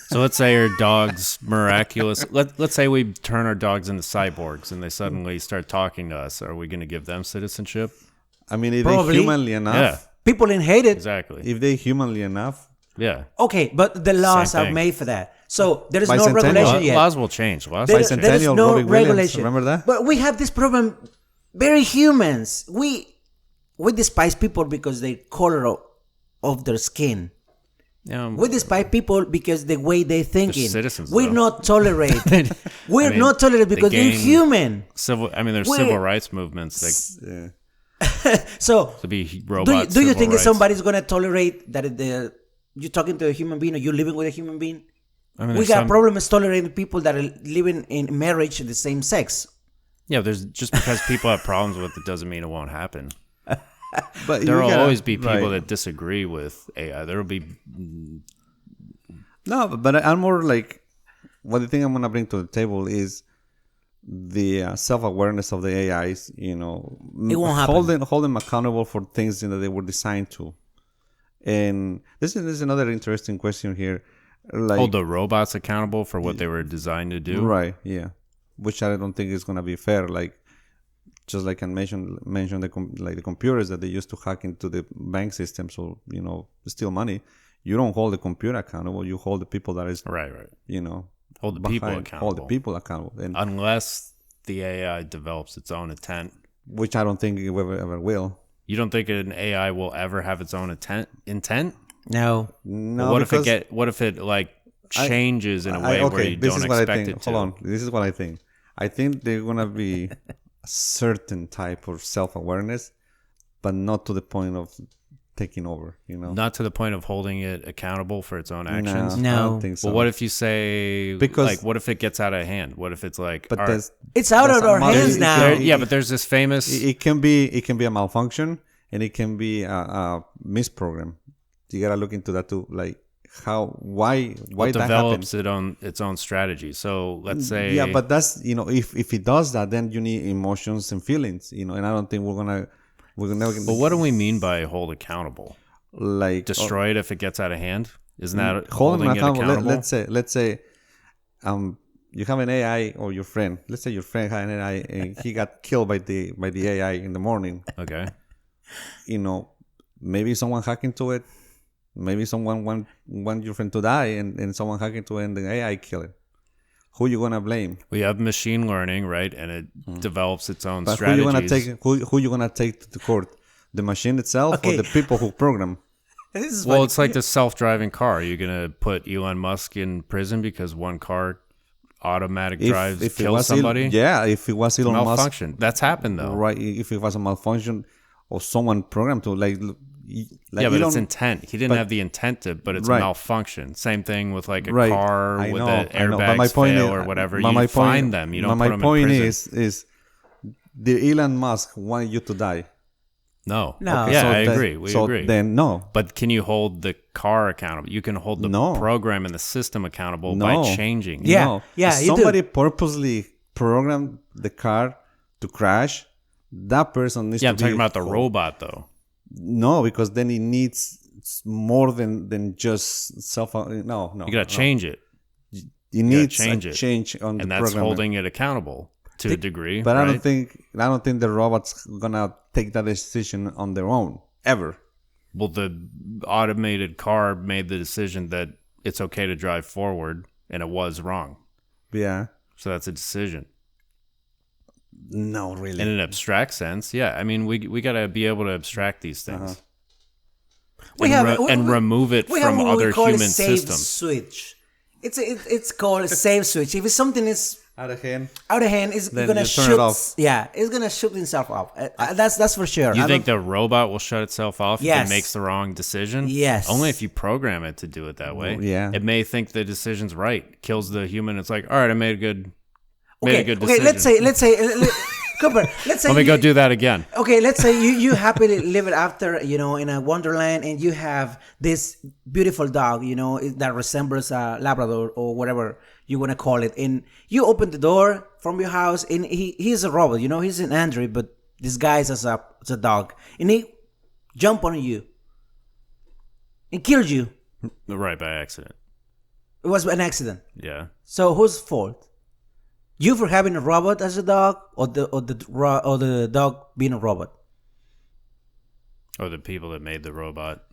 So let's say our dogs miraculous. Let's say we turn our dogs into cyborgs and they suddenly start talking to us. Are we going to give them citizenship? I mean, if Probably. they humanly enough. Yeah, People didn't hate it. exactly. If they humanly enough. Yeah. Okay, but the laws Same are thing. made for that. So there is no Bicentennial. regulation yet. Laws will change. Laws There will is change. Bicentennial, no Robin Williams, regulation. remember that? But we have this problem. Very humans. We despise people because they color of their skin. We despise people because the way they thinking. citizens, We're though. not tolerate. We're I mean, not tolerate they because they're gain- human. there's We're- civil rights movements that Yeah. So to be do you, robots. do you civil think that rights. somebody's gonna tolerate that you're talking to a human being or you're living with a human being? I mean, We there's got some- problems tolerating people that are living in marriage of the same sex. Yeah, there's just because people have problems with it doesn't mean it won't happen. But There you will gotta- always be people right. that disagree with AI. There will be No, but I'm more like, the thing I'm gonna bring to the table is the self-awareness of the AIs. It won't happen. Hold them accountable for things that they were designed to. And this is another interesting question here. Like, hold the robots accountable for what they were designed to do. right? Yeah, which I don't think is gonna be fair. Like, just like I mentioned the computers that they used to hack into the bank system, so steal money. You don't hold the computer accountable. You hold the people that is Right. Hold the people behind- accountable. Hold the people accountable, and Unless the AI develops its own intent. which I don't think it ever will. You don't think an AI will ever have its own intent? No. No, What because if it like changes in a way where you this don't is what I expect think. it to? Hold on, this is what I think. I think they're gonna be a certain type of self-awareness, but not to the point of taking over. Not to the point of holding it accountable for its own actions. I No. don't think so. Well, what if you say, Because- like, what if it gets out of hand? What if it's like, But all right, there's It's out of a our model- hands it- now. it- yeah, but there's this famous, it can be a malfunction, and it can be a misprogram. You gotta look into that too. Like why what that develops happens. its own strategy. So let's say, Yeah, but that's if it does that, then you need emotions and feelings. And I don't think we're gonna but what do we mean by hold accountable? like Destroy it if it gets out of hand? Isn't that hold them holding it accountable. accountable? Let's say you have an AI or your friend. Let's say your friend had an AI and he got killed by the AI in the morning. Okay. Maybe someone hacked into it. Maybe someone want your friend to die and someone hacked into it and the AI kill it. Who you gonna blame? We have machine learning, right? And it develops its own But strategies. who you gonna take to court? The machine itself Okay. or the people who program? This is Well, funny. it's like the self-driving car. Are you going to put Elon Musk in prison because one car automatic drives it kills was somebody? if it was Elon Musk, Malfunction. That's happened though. right? If it was a malfunction or someone programmed to like Yeah, but it's intent. He didn't have the intent to, but it's a Right. malfunction. Same thing with like a Right. car I with know, the I know. But my airbags point fail is- or whatever. but You my point- find them. You don't but put my them point in prison. is did Elon Musk want you to die? No. No. Yeah, So I then- agree. We so agree. then no. But can you hold the car accountable? You can hold the No. program and the system accountable No. by changing. Yeah. No. yeah, If you do. somebody purposely programmed the car to crash, that person needs Yeah, to I'm be talking about the held. robot though. No, because then it needs more than just self. No. You got to change it. It needs change a it. change on the And that's program. holding it accountable to a degree. But right? I don't think the robot's gonna take that decision on their own ever. Well, the automated car made the decision that it's okay to drive forward, and it was wrong. Yeah. So that's a decision. No, really. In an abstract sense, yeah. I mean, we got to be able to abstract these things and remove it we have from what we other call a human save systems. switch. It's called a save switch. If something is Out of hand. out of hand, it's Then gonna you turn shoot. it off. Yeah, it's gonna shoot itself off. That's for sure. You I think don't- the robot will shut itself off if Yes. it makes the wrong decision? Yes. Only if you program it to do it that way. Well, yeah. It may think the decision's right, kills the human. It's like, all right, I made a good decision. Okay, let's say, Cooper, let's say Let me go you- do that again. Okay, let's say you happily live it after, in a wonderland, and you have this beautiful dog, that resembles a Labrador or whatever you want to call it. And you open the door from your house, and he's a robot, he's an android, but disguised as a dog. And he jump on you and killed you. Right, by accident. It was an accident. Yeah. So whose fault? You for having a robot as a dog, or the dog being a robot? Or the people that made the robot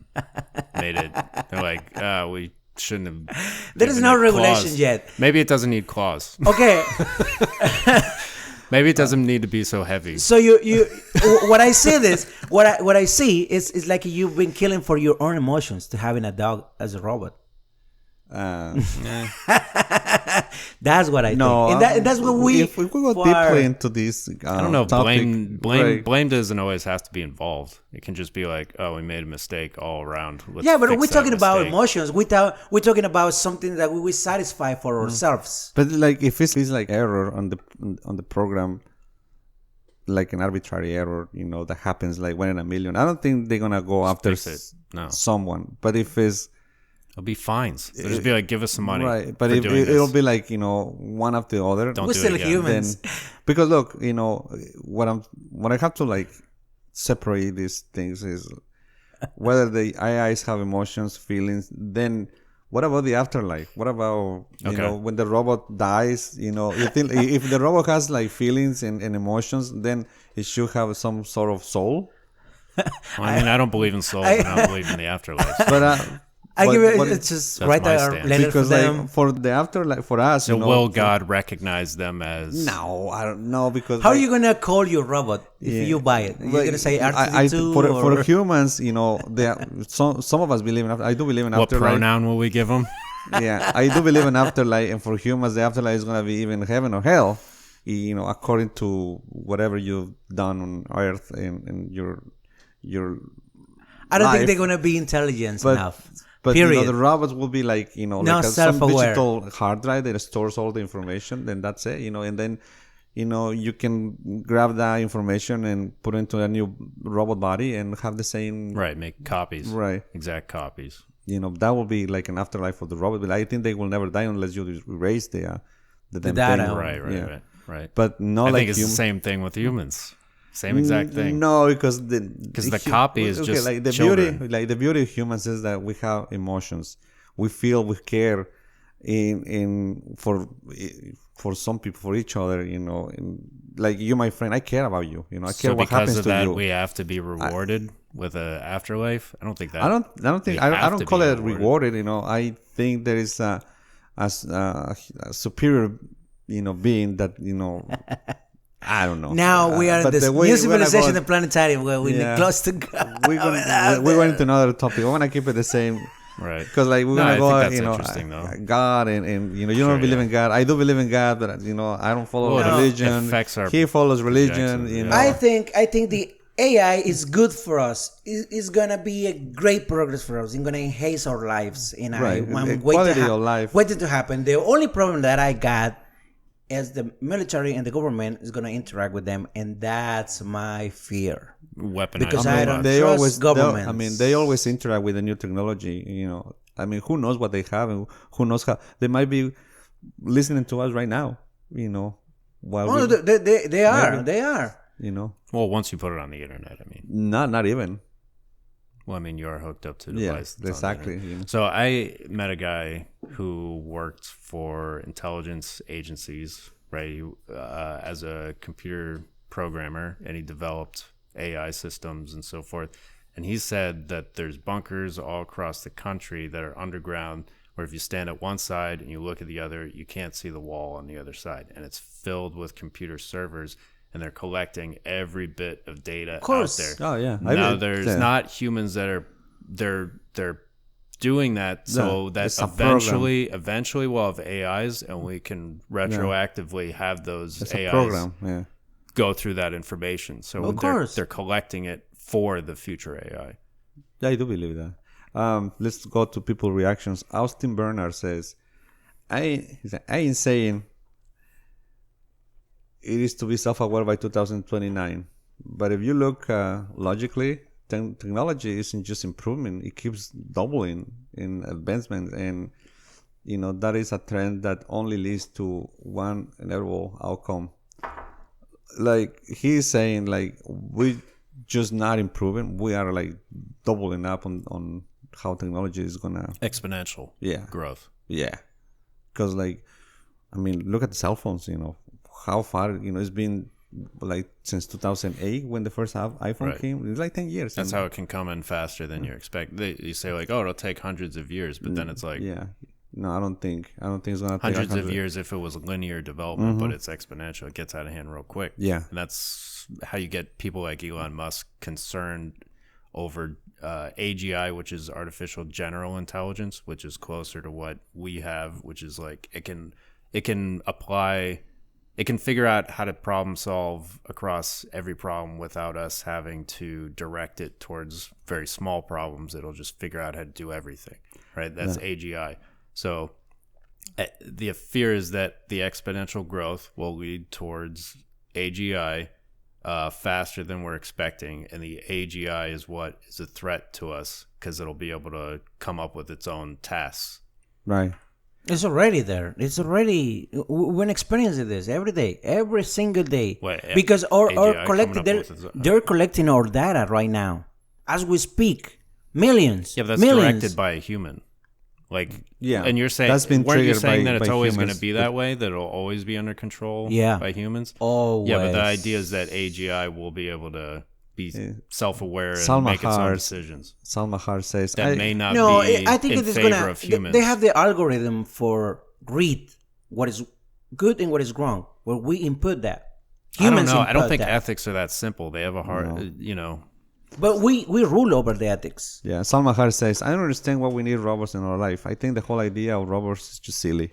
made it. They're like, we shouldn't have. There is given no it regulation claws. yet. Maybe it doesn't need claws. Okay, Maybe it doesn't need to be so heavy. so you what I see what I see is like you've been killing for your own emotions to having a dog as a robot. That's what I No, think, and that's what we. If we go for- deeply into this, I don't know. topic, Blame doesn't always have to be involved. It can just be like, oh, we made a mistake all around. Let's Yeah, but fix we're that talking about mistake. emotions. We're talking about something that we satisfy for ourselves. But like, if it's like error on the program, like an arbitrary error, that happens like 1 in a million, I don't think they're gonna go after fix it. No. someone. But if it's It'll be fines. They'll just be like, give us some money. right, but for if doing it'll this. be like one after the other. Don't We're do still it again. humans. Then, because look, what I have to like separate these things is whether the AIs have emotions, feelings. Then what about the afterlife? What about Okay. when the robot dies? You think if the robot has like feelings and emotions, then it should have some sort of soul. I mean, I don't believe in souls, and I don't believe in the afterlife. But I give it. what- It's just That's write my a stance. letter for because them. like for the afterlife for us, So will God recognize them as? No, I don't know because How are like, you gonna call your robot if Yeah. you buy it? You're But gonna say I- R2D2 for humans, some of us believe in. I do believe in What afterlife. pronoun will we give them? Yeah, I do believe in afterlife, and for humans, the afterlife is gonna be even heaven or hell. according to whatever you've done on Earth and your I don't think life. they're gonna be intelligent But- enough. But Period. the robots will be like Not like some self-aware. digital hard drive that stores all the information. Then that's it, and then you can grab that information and put it into a new robot body and have the same Right, make copies. Right. Exact copies. That will be like an afterlife of the robot. But I think they will never die unless you erase the damn data. thing. Right, right, Yeah. right. But not I like think it's the same thing with humans. Same exact thing. No, because the copy is just like the children. beauty, like the beauty of humans is that we have emotions. We feel, we care, for some people, for each other. Like you, my friend, I care about you. I care So what happens because of to that, you. we have to be rewarded with an afterlife. I don't think that. I don't think we I have don't to call be it rewarded. I think there is a superior being that I don't know. Now we are in But this the way new we're gonna civilization, go- the planetarium, where we're Yeah. close to God. we're going into another topic. I want to keep it the same Right. because like we're No, gonna I go, think that's interesting, though. God and you Sure, don't believe yeah. in God. I do believe in God, but I don't follow Well, it religion. affects our He follows religion. projections, yeah. I think the AI is good for us. It's gonna be a great progress for us. It's gonna enhance our lives. And Right. I'm The waiting quality of life. waiting to happen. The only problem that I got is the military and the government is gonna interact with them, and that's my fear. Weaponized Because I don't- robots. They trust always governments. they always interact with the new technology. Who knows what they have and who knows how they might be listening to us right now. While Oh, they are. Maybe. They are. Well, once you put it on the internet, I mean. not even. Well, I mean, you're hooked up to the Yeah, device. that's on the exactly. internet. So I met a guy who worked for intelligence agencies, right, as a computer programmer, and he developed AI systems and so forth. And he said that there's bunkers all across the country that are underground, where if you stand at one side and you look at the other, you can't see the wall on the other side. And it's filled with computer servers, and they're collecting every bit of data out there. Oh yeah. Now there's not humans that are they're doing that so No, that it's a program. eventually we'll have AIs and we can retroactively have those It's AIs a program. Yeah. go through that information. So Of course. they're collecting it for the future AI. Yeah, I do believe that. Let's go to people reactions. Austin Bernard says, I ain't saying it is to be self-aware by 2029. But if you look logically, technology isn't just improvement. It keeps doubling in advancement. And, that is a trend that only leads to one inevitable outcome. Like he's saying, like, we just not improving. We are like doubling up on how technology is going to Exponential growth. Yeah, because look at the cell phones. How far it's been like since 2008 when the first iPhone Right. came. It's like 10 years. That's how it can come in faster than you expect. You say like, oh, it'll take hundreds of years, but then it's like Yeah, no, I don't think it's gonna take hundreds of 100. years if it was linear development, but it's exponential. It gets out of hand real quick. Yeah. And that's how you get people like Elon Musk concerned over AGI, which is artificial general intelligence, which is closer to what we have, which is like it can figure out how to problem solve across every problem without us having to direct it towards very small problems. It'll just figure out how to do everything, right? That's AGI. So the fear is that the exponential growth will lead towards AGI faster than we're expecting, and the AGI is what is a threat to us because it'll be able to come up with its own tasks. Right. It's already there. It's already we're experiencing this every day, every single day. What, because our AGI collecting coming up with its- they're collecting our data right now as we speak. Millions. Yeah, but that's millions. directed by a human. Like, Yeah, and you're saying that's been weren't you triggered saying by- that it's by always going to humans. be that way? That it'll always be under control Yeah. by humans? Always. Yeah, but the idea is that AGI will be able to be self-aware and Salma make its own Harris- decisions. Salma Har says, That may not No, be I think in it is favor gonna. of humans. They have the algorithm for read what is good and what is wrong, where we input that. I don't Humans know. I don't input think that. ethics are that simple. They have a hard, But we rule over the ethics. Yeah, Salma Har says, I don't understand why we need robots in our life. I think the whole idea of robots is just silly.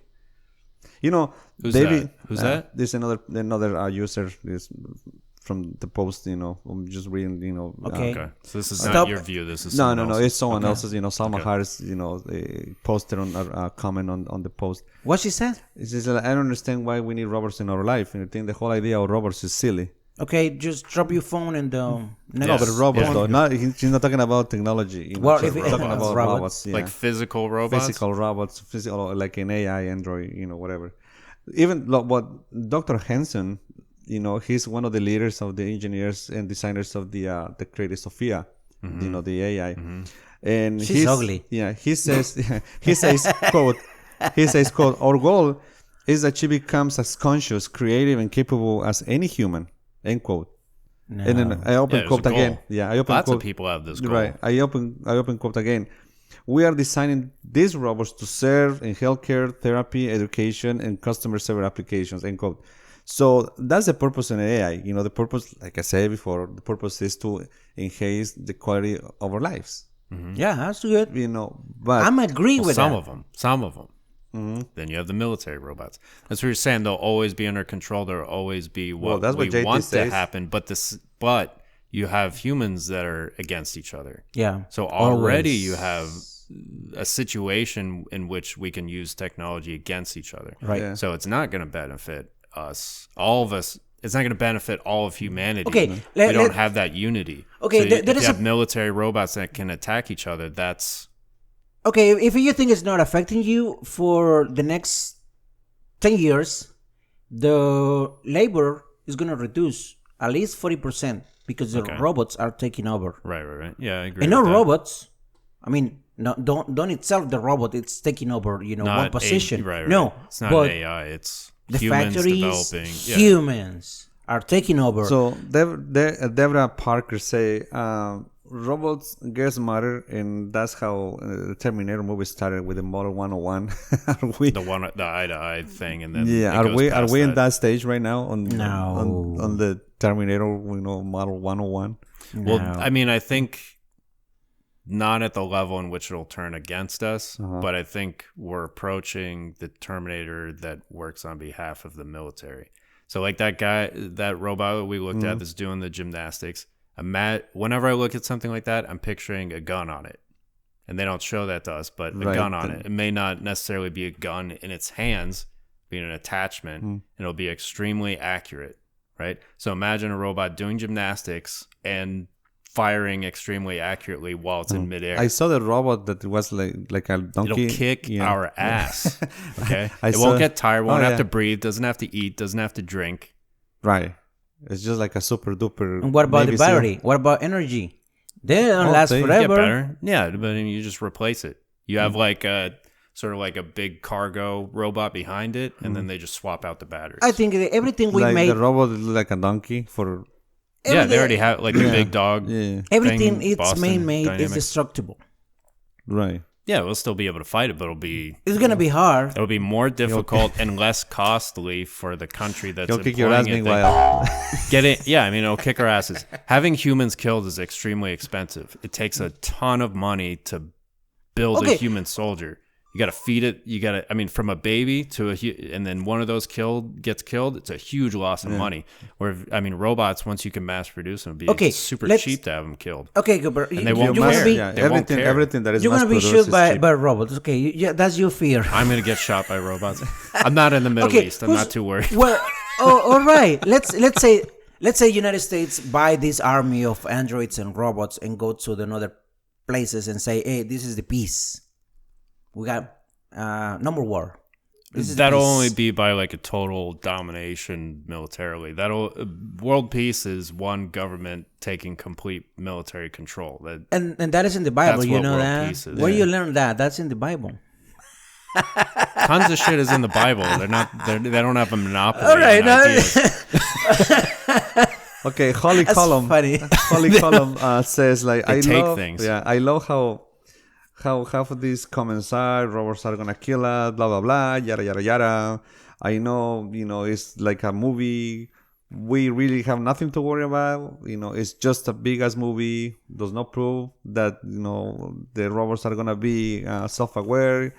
You know, Who's David. that? Who's that? This another user is from the post. You know, I'm just reading. You know. Okay. Okay, so this is Stop. not your view. This is No, someone else's. it's someone else's. You know, Salma Harris. You know, posted on a comment on the post. What she said? It's just like, I don't understand why we need robots in our life. And I think the whole idea of robots is silly. Okay, just drop your phone and No, Yes. but robots Yeah. though. Not she's not talking about technology. You know, Well, she's if it- talking about robots. Yeah. Like physical robots. Physical robots, physical like an AI, Android, you know, whatever. Even what Dr. Hansen, you know, he's one of the leaders of the engineers and designers of the created Sophia, you know, the AI. And She's he's ugly. Yeah, he says, quote, our goal is that she becomes as conscious, creative, and capable as any human, end quote. No. And then I open there's quote a goal. again. Yeah, I open Lots quote. of people have this goal. Right. I open quote again. We are designing these robots to serve in healthcare, therapy, education, and customer service applications, end quote. So that's the purpose in AI. You know, the purpose, like I said before, the purpose is to enhance the quality of our lives. Yeah, that's good. You know, but I'm agree Well, with some that. of them. Some of them. Then you have the military robots. That's what you're saying. They'll always be under control. There'll always be what that's what we JT want to says. happen. But you have humans that are against each other. Yeah. So already Always. you have a situation in which we can use technology against each other. Right. Yeah. So it's not going to benefit us, all of us. It's not going to benefit all of humanity. Okay, we don't have that unity. Okay, So there if is you a- have military robots that can attack each other, that's Okay, if you think it's not affecting you for the next 10 years, the labor is going to reduce at least 40% because the Okay. robots are taking over. right. Yeah, I agree. And not with that. robots. I mean, no, don't itself the robot. It's taking over, you know, Not one position. right. No, It's not but an AI. It's the humans factories, developing. Yeah. humans are taking over. So Deborah Parker say robots get smarter, and that's how the Terminator movie started with the Model 101. Are we? The eye to eye thing, and then Yeah, it are goes we past in that stage right now on No. on the Terminator, you know, Model 101? Well, No. I mean, I think not at the level in which it'll turn against us, but I think we're approaching the Terminator that works on behalf of the military. So, like that guy, that robot that we looked at that's doing the gymnastics. Whenever I look at something like that, I'm picturing a gun on it. And they don't show that to us, but a Right. gun on it. It may not necessarily be a gun in its hands, being an attachment, and it'll be extremely accurate, right? So imagine a robot doing gymnastics and firing extremely accurately while it's in midair. I saw the robot that was like a donkey. It'll kick Yeah. our ass, okay? I It won't saw- get tired, won't Oh, have yeah. to breathe, doesn't have to eat, doesn't have to drink. Right. It's just like a super duper. And what about Navy the SEAL. battery? What about energy? They don't last they get Get forever. better. Yeah, but then you just replace it. You have like a sort of like a big cargo robot behind it, and then they just swap out the batteries. I think that everything we Like made, the robot is like a donkey for. yeah, they everything- already have like the big dog. Yeah. everything thing, it's Boston made is Dynamics. destructible. Right. Yeah, we'll still be able to fight it, but It's gonna be hard. it'll be more difficult and less costly for the country that's He'll kick your ass employing it. meanwhile. Get it? Yeah, I mean, it'll kick our asses. Having humans killed is extremely expensive. It takes a ton of money to build a Okay. human soldier. You got to feed it. You got to, I mean, from a baby to and then one of those gets killed. It's a huge loss of money. Where, I mean, robots, once you can mass produce them, it'd be Okay, super let's- cheap to have them killed. Okay, Cooper. And they won't you wanna care. be, Yeah, They won't care. everything that is you're gonna be mass-produced shot is by, cheap. by robots. Okay, yeah, that's your fear. I'm going to get shot by robots. I'm not in the Middle Okay, East. I'm who's- not too worried. Well, all right. Let's say United States buy this army of androids and robots and go to the other places and say, hey, this is the peace. We got no more war. This is That'll peace. only be by like a total domination militarily. World peace is one government taking complete military control. and that is in the Bible. That's You what know world that. peace is. Where Yeah. you learn that? That's in the Bible. Tons of shit is in the Bible. They don't have a monopoly All right, on no- ideas. Okay, Holly That's Column. funny. Holly Column says like They I take love things. Yeah, I love how half of these comments are robots are gonna kill us, blah blah blah, yada yada yada. I know, it's like a movie. We really have nothing to worry about. It's just a big ass movie. Does not prove that the robots are gonna be self-aware.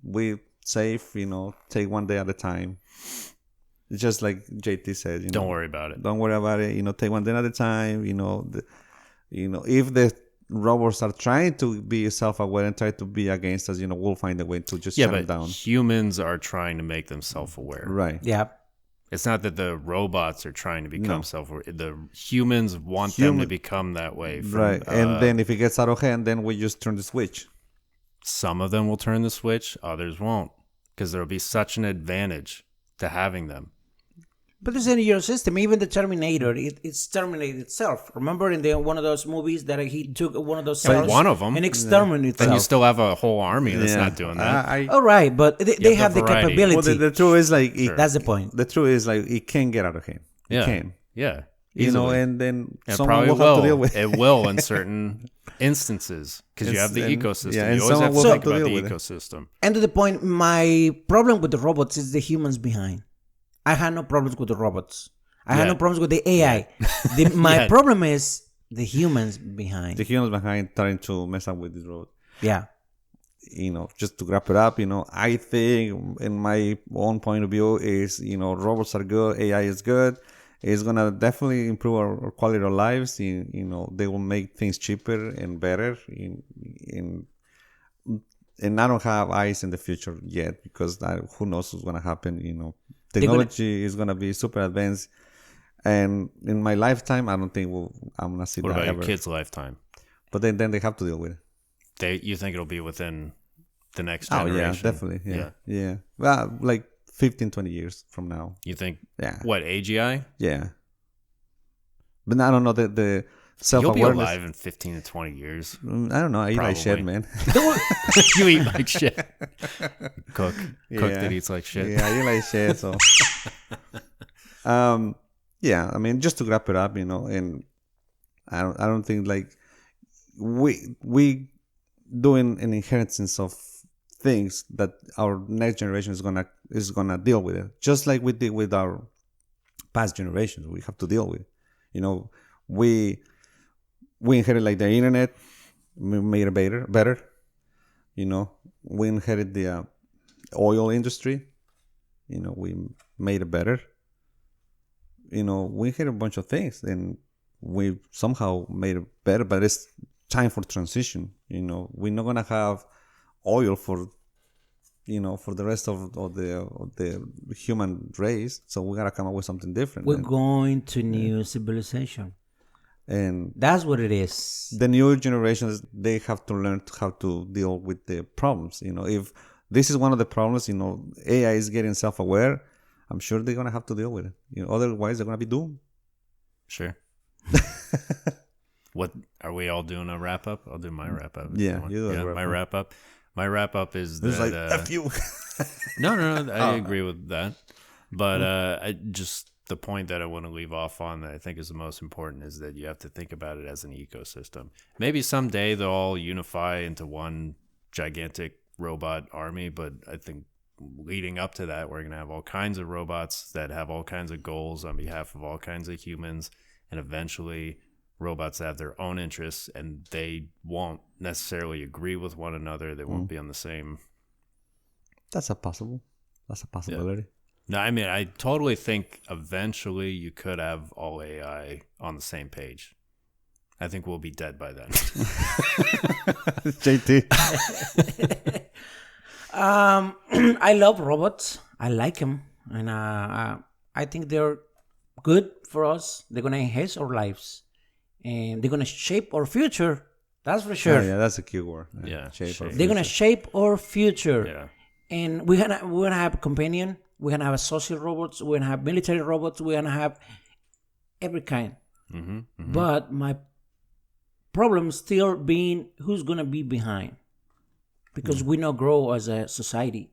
We safe. Take one day at a time. Just like JT said, Don't worry about it. Don't worry about it. Take one day at a time. If the robots are trying to be self-aware and try to be against us, we'll find a way to just shut them but down. humans are trying to make them self-aware. Right. Yeah. It's not that the robots are trying to become self-aware. The humans want them to become that way. Right. And then if it gets out of hand, then we just turn the switch. Some of them will turn the switch, others won't, because there will be such an advantage to having them. But it's in your system. Even the Terminator, it's terminated itself. Remember in one of those movies that he took one of those cells one of them. and exterminated itself. Then you still have a whole army that's not doing that. All right, but they have the variety. capability. Well, the truth is like That's the point. the truth is like it can get out of hand. Yeah. It can. Yeah. Easily. And then It someone probably will have to deal will. with it. It will in certain instances because you have the ecosystem. and You always someone have to will think have to about deal the with it. ecosystem. And to the point, my problem with the robots is the humans behind. I had no problems with the robots. I had no problems with the AI. My problem is the humans behind. The humans behind trying to mess up with this road. Yeah. Just to wrap it up, I think in my own point of view is, robots are good, AI is good. It's gonna definitely improve our quality of lives. They will make things cheaper and better. And I don't have eyes in the future yet because who knows what's gonna happen. Technology is gonna be super advanced, and in my lifetime, I don't think I'm gonna see What that about ever. your kids' lifetime? But then they have to deal with it. You think it'll be within the next Oh generation? yeah, definitely. Yeah. Well, like 15, 20 years from now. You think? Yeah. What, AGI? Yeah. But I don't know the You'll be self-awareness. alive in 15 to 20 years. I don't know. I eat like shit, Probably. man. You eat like shit. Cook that eats like shit. Yeah, I eat like shit. So, yeah. I mean, just to wrap it up, and I don't think like we doing an inheritance of things that our next generation is gonna deal with it, just like we did with our past generations. We have to deal with it. We inherit like the internet, we made it better. We inherit the oil industry. We made it better. We inherit a bunch of things, and we somehow made it better. But it's time for transition. We're not gonna have oil for the rest of the human race. So we gotta come up with something different. We're going to new civilization. And That's what it is. the new generations, they have to learn how to deal with the problems. If this is one of the problems, AI is getting self-aware, I'm sure they're gonna have to deal with it. Otherwise, they're gonna be doomed. Sure. What are we all doing? A wrap up? I'll do my wrap up. Yeah, you do a wrap my up. wrap up. My wrap up is It's that like F you. no, I agree with that. But the point that I want to leave off on that I think is the most important is that you have to think about it as an ecosystem. Maybe someday they'll all unify into one gigantic robot army, but I think leading up to that, we're going to have all kinds of robots that have all kinds of goals on behalf of all kinds of humans, and eventually robots have their own interests, and they won't necessarily agree with one another. They won't be on the same. That's a possibility. No, I mean, I totally think eventually you could have all AI on the same page. I think we'll be dead by then. JT. I love robots. I like them, and I think they're good for us. They're gonna enhance our lives, and they're gonna shape our future. That's for sure. Oh, yeah, that's a key word. Yeah, shape. shape. They're gonna shape our future. Yeah. And we're gonna have a companion. We're gonna have a social robots. We're gonna have military robots. We're gonna have every kind. But my problem still being who's gonna be behind, because we not grow as a society.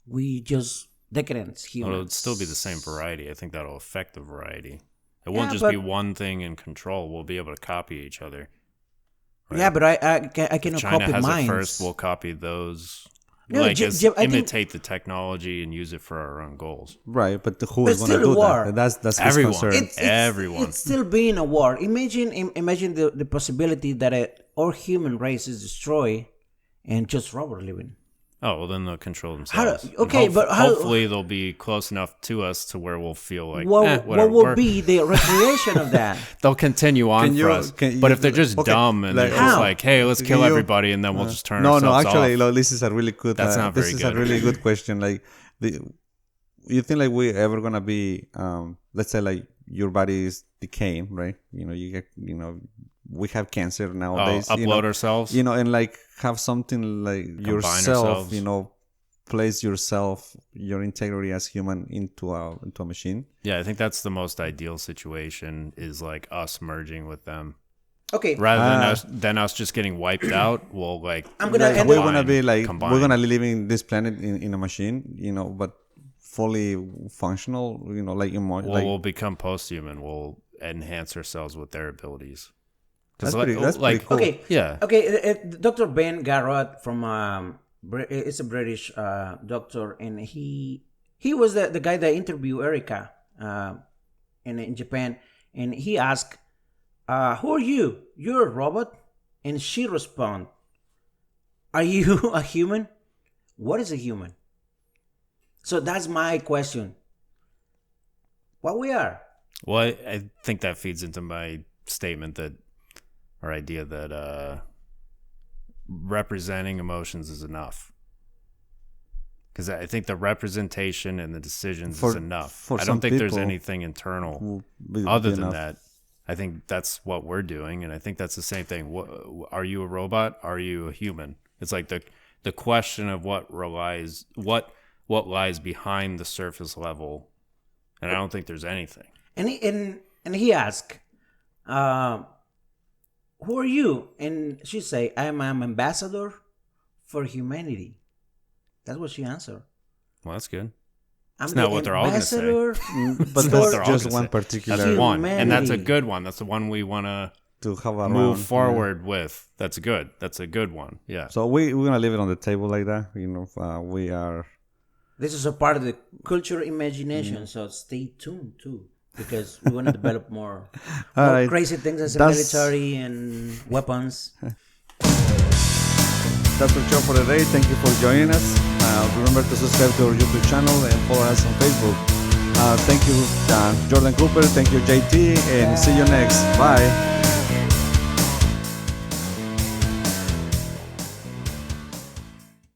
We just decadence humans. Well, it'll still be the same variety. I think that'll affect the variety. It won't Yeah, just but- be one thing in control. We'll be able to copy each other. Right? Yeah, but I cannot China copy has minds. it first. We'll copy those. No, I think- imitate the technology and use it for our own goals. Right, but who But is going to still do war. that? That's his Everyone. concern. Everyone. It's still being a war. Imagine the possibility that our human race is destroyed and just robot living. Oh, well, then they'll control How themselves. do- okay, And but how- hopefully they'll be close enough to us to where we'll feel like, what whatever. will be the recreation of that? They'll continue on Can for you- us. can But you- if they're just okay, dumb and like- they're just How? like, hey, let's kill Can you- everybody and then we'll just turn no, ourselves actually, off. no, this is a really good. That's not this very is good. a really good question. Like, you think like we ever gonna be? Let's say like your body is decaying, right? You know, you get, we have cancer nowadays. Upload ourselves? and like have something like yourself, ourselves. place yourself, your integrity as human into a machine. Yeah, I think that's the most ideal situation is like us merging with them. Okay, Rather than us just getting wiped out, we'll like I'm gonna Like, end we're it. gonna be like combine. we're gonna live in this planet in a machine, but fully functional. Like we'll become post-human. We'll enhance ourselves with their abilities. 'Cause that's pretty cool. Okay. Yeah. Okay. Dr. Ben Garrett from it's a British doctor, and he was the guy that interviewed Erica in Japan, and he asked, "Who are you? You're a robot?" And she responded, "Are you a human? What is a human?" So that's my question. What we are? Well, I think that feeds into my statement that, or idea that representing emotions is enough. Because I think the representation and the decisions is enough. I don't think there's anything internal Will be other than enough. that. I think that's what we're doing, and I think that's the same thing. Are you a robot? Are you a human? It's like the question of what lies behind the surface level, and I don't think there's anything. And he asked, "Who are you?" And she say, "I'm an ambassador for humanity." That's what she answered. Well, that's good. I'm not the what they're all gonna say. ambassador But for- that's They're all just gonna one say. particular That's one, and that's a Humanity. good one. That's the one we want to to have around. move forward with. That's good. That's a good one. Yeah. So we're gonna leave it on the table like that. We are. This is a part of the cultural imagination, so stay tuned too, because we want to develop more right. crazy things as a That's- military and weapons. That's the show for today. Thank you for joining us. Remember to subscribe to our YouTube channel and follow us on Facebook. Thank you, Jordan Cooper. Thank you, JT, and see you next. Bye.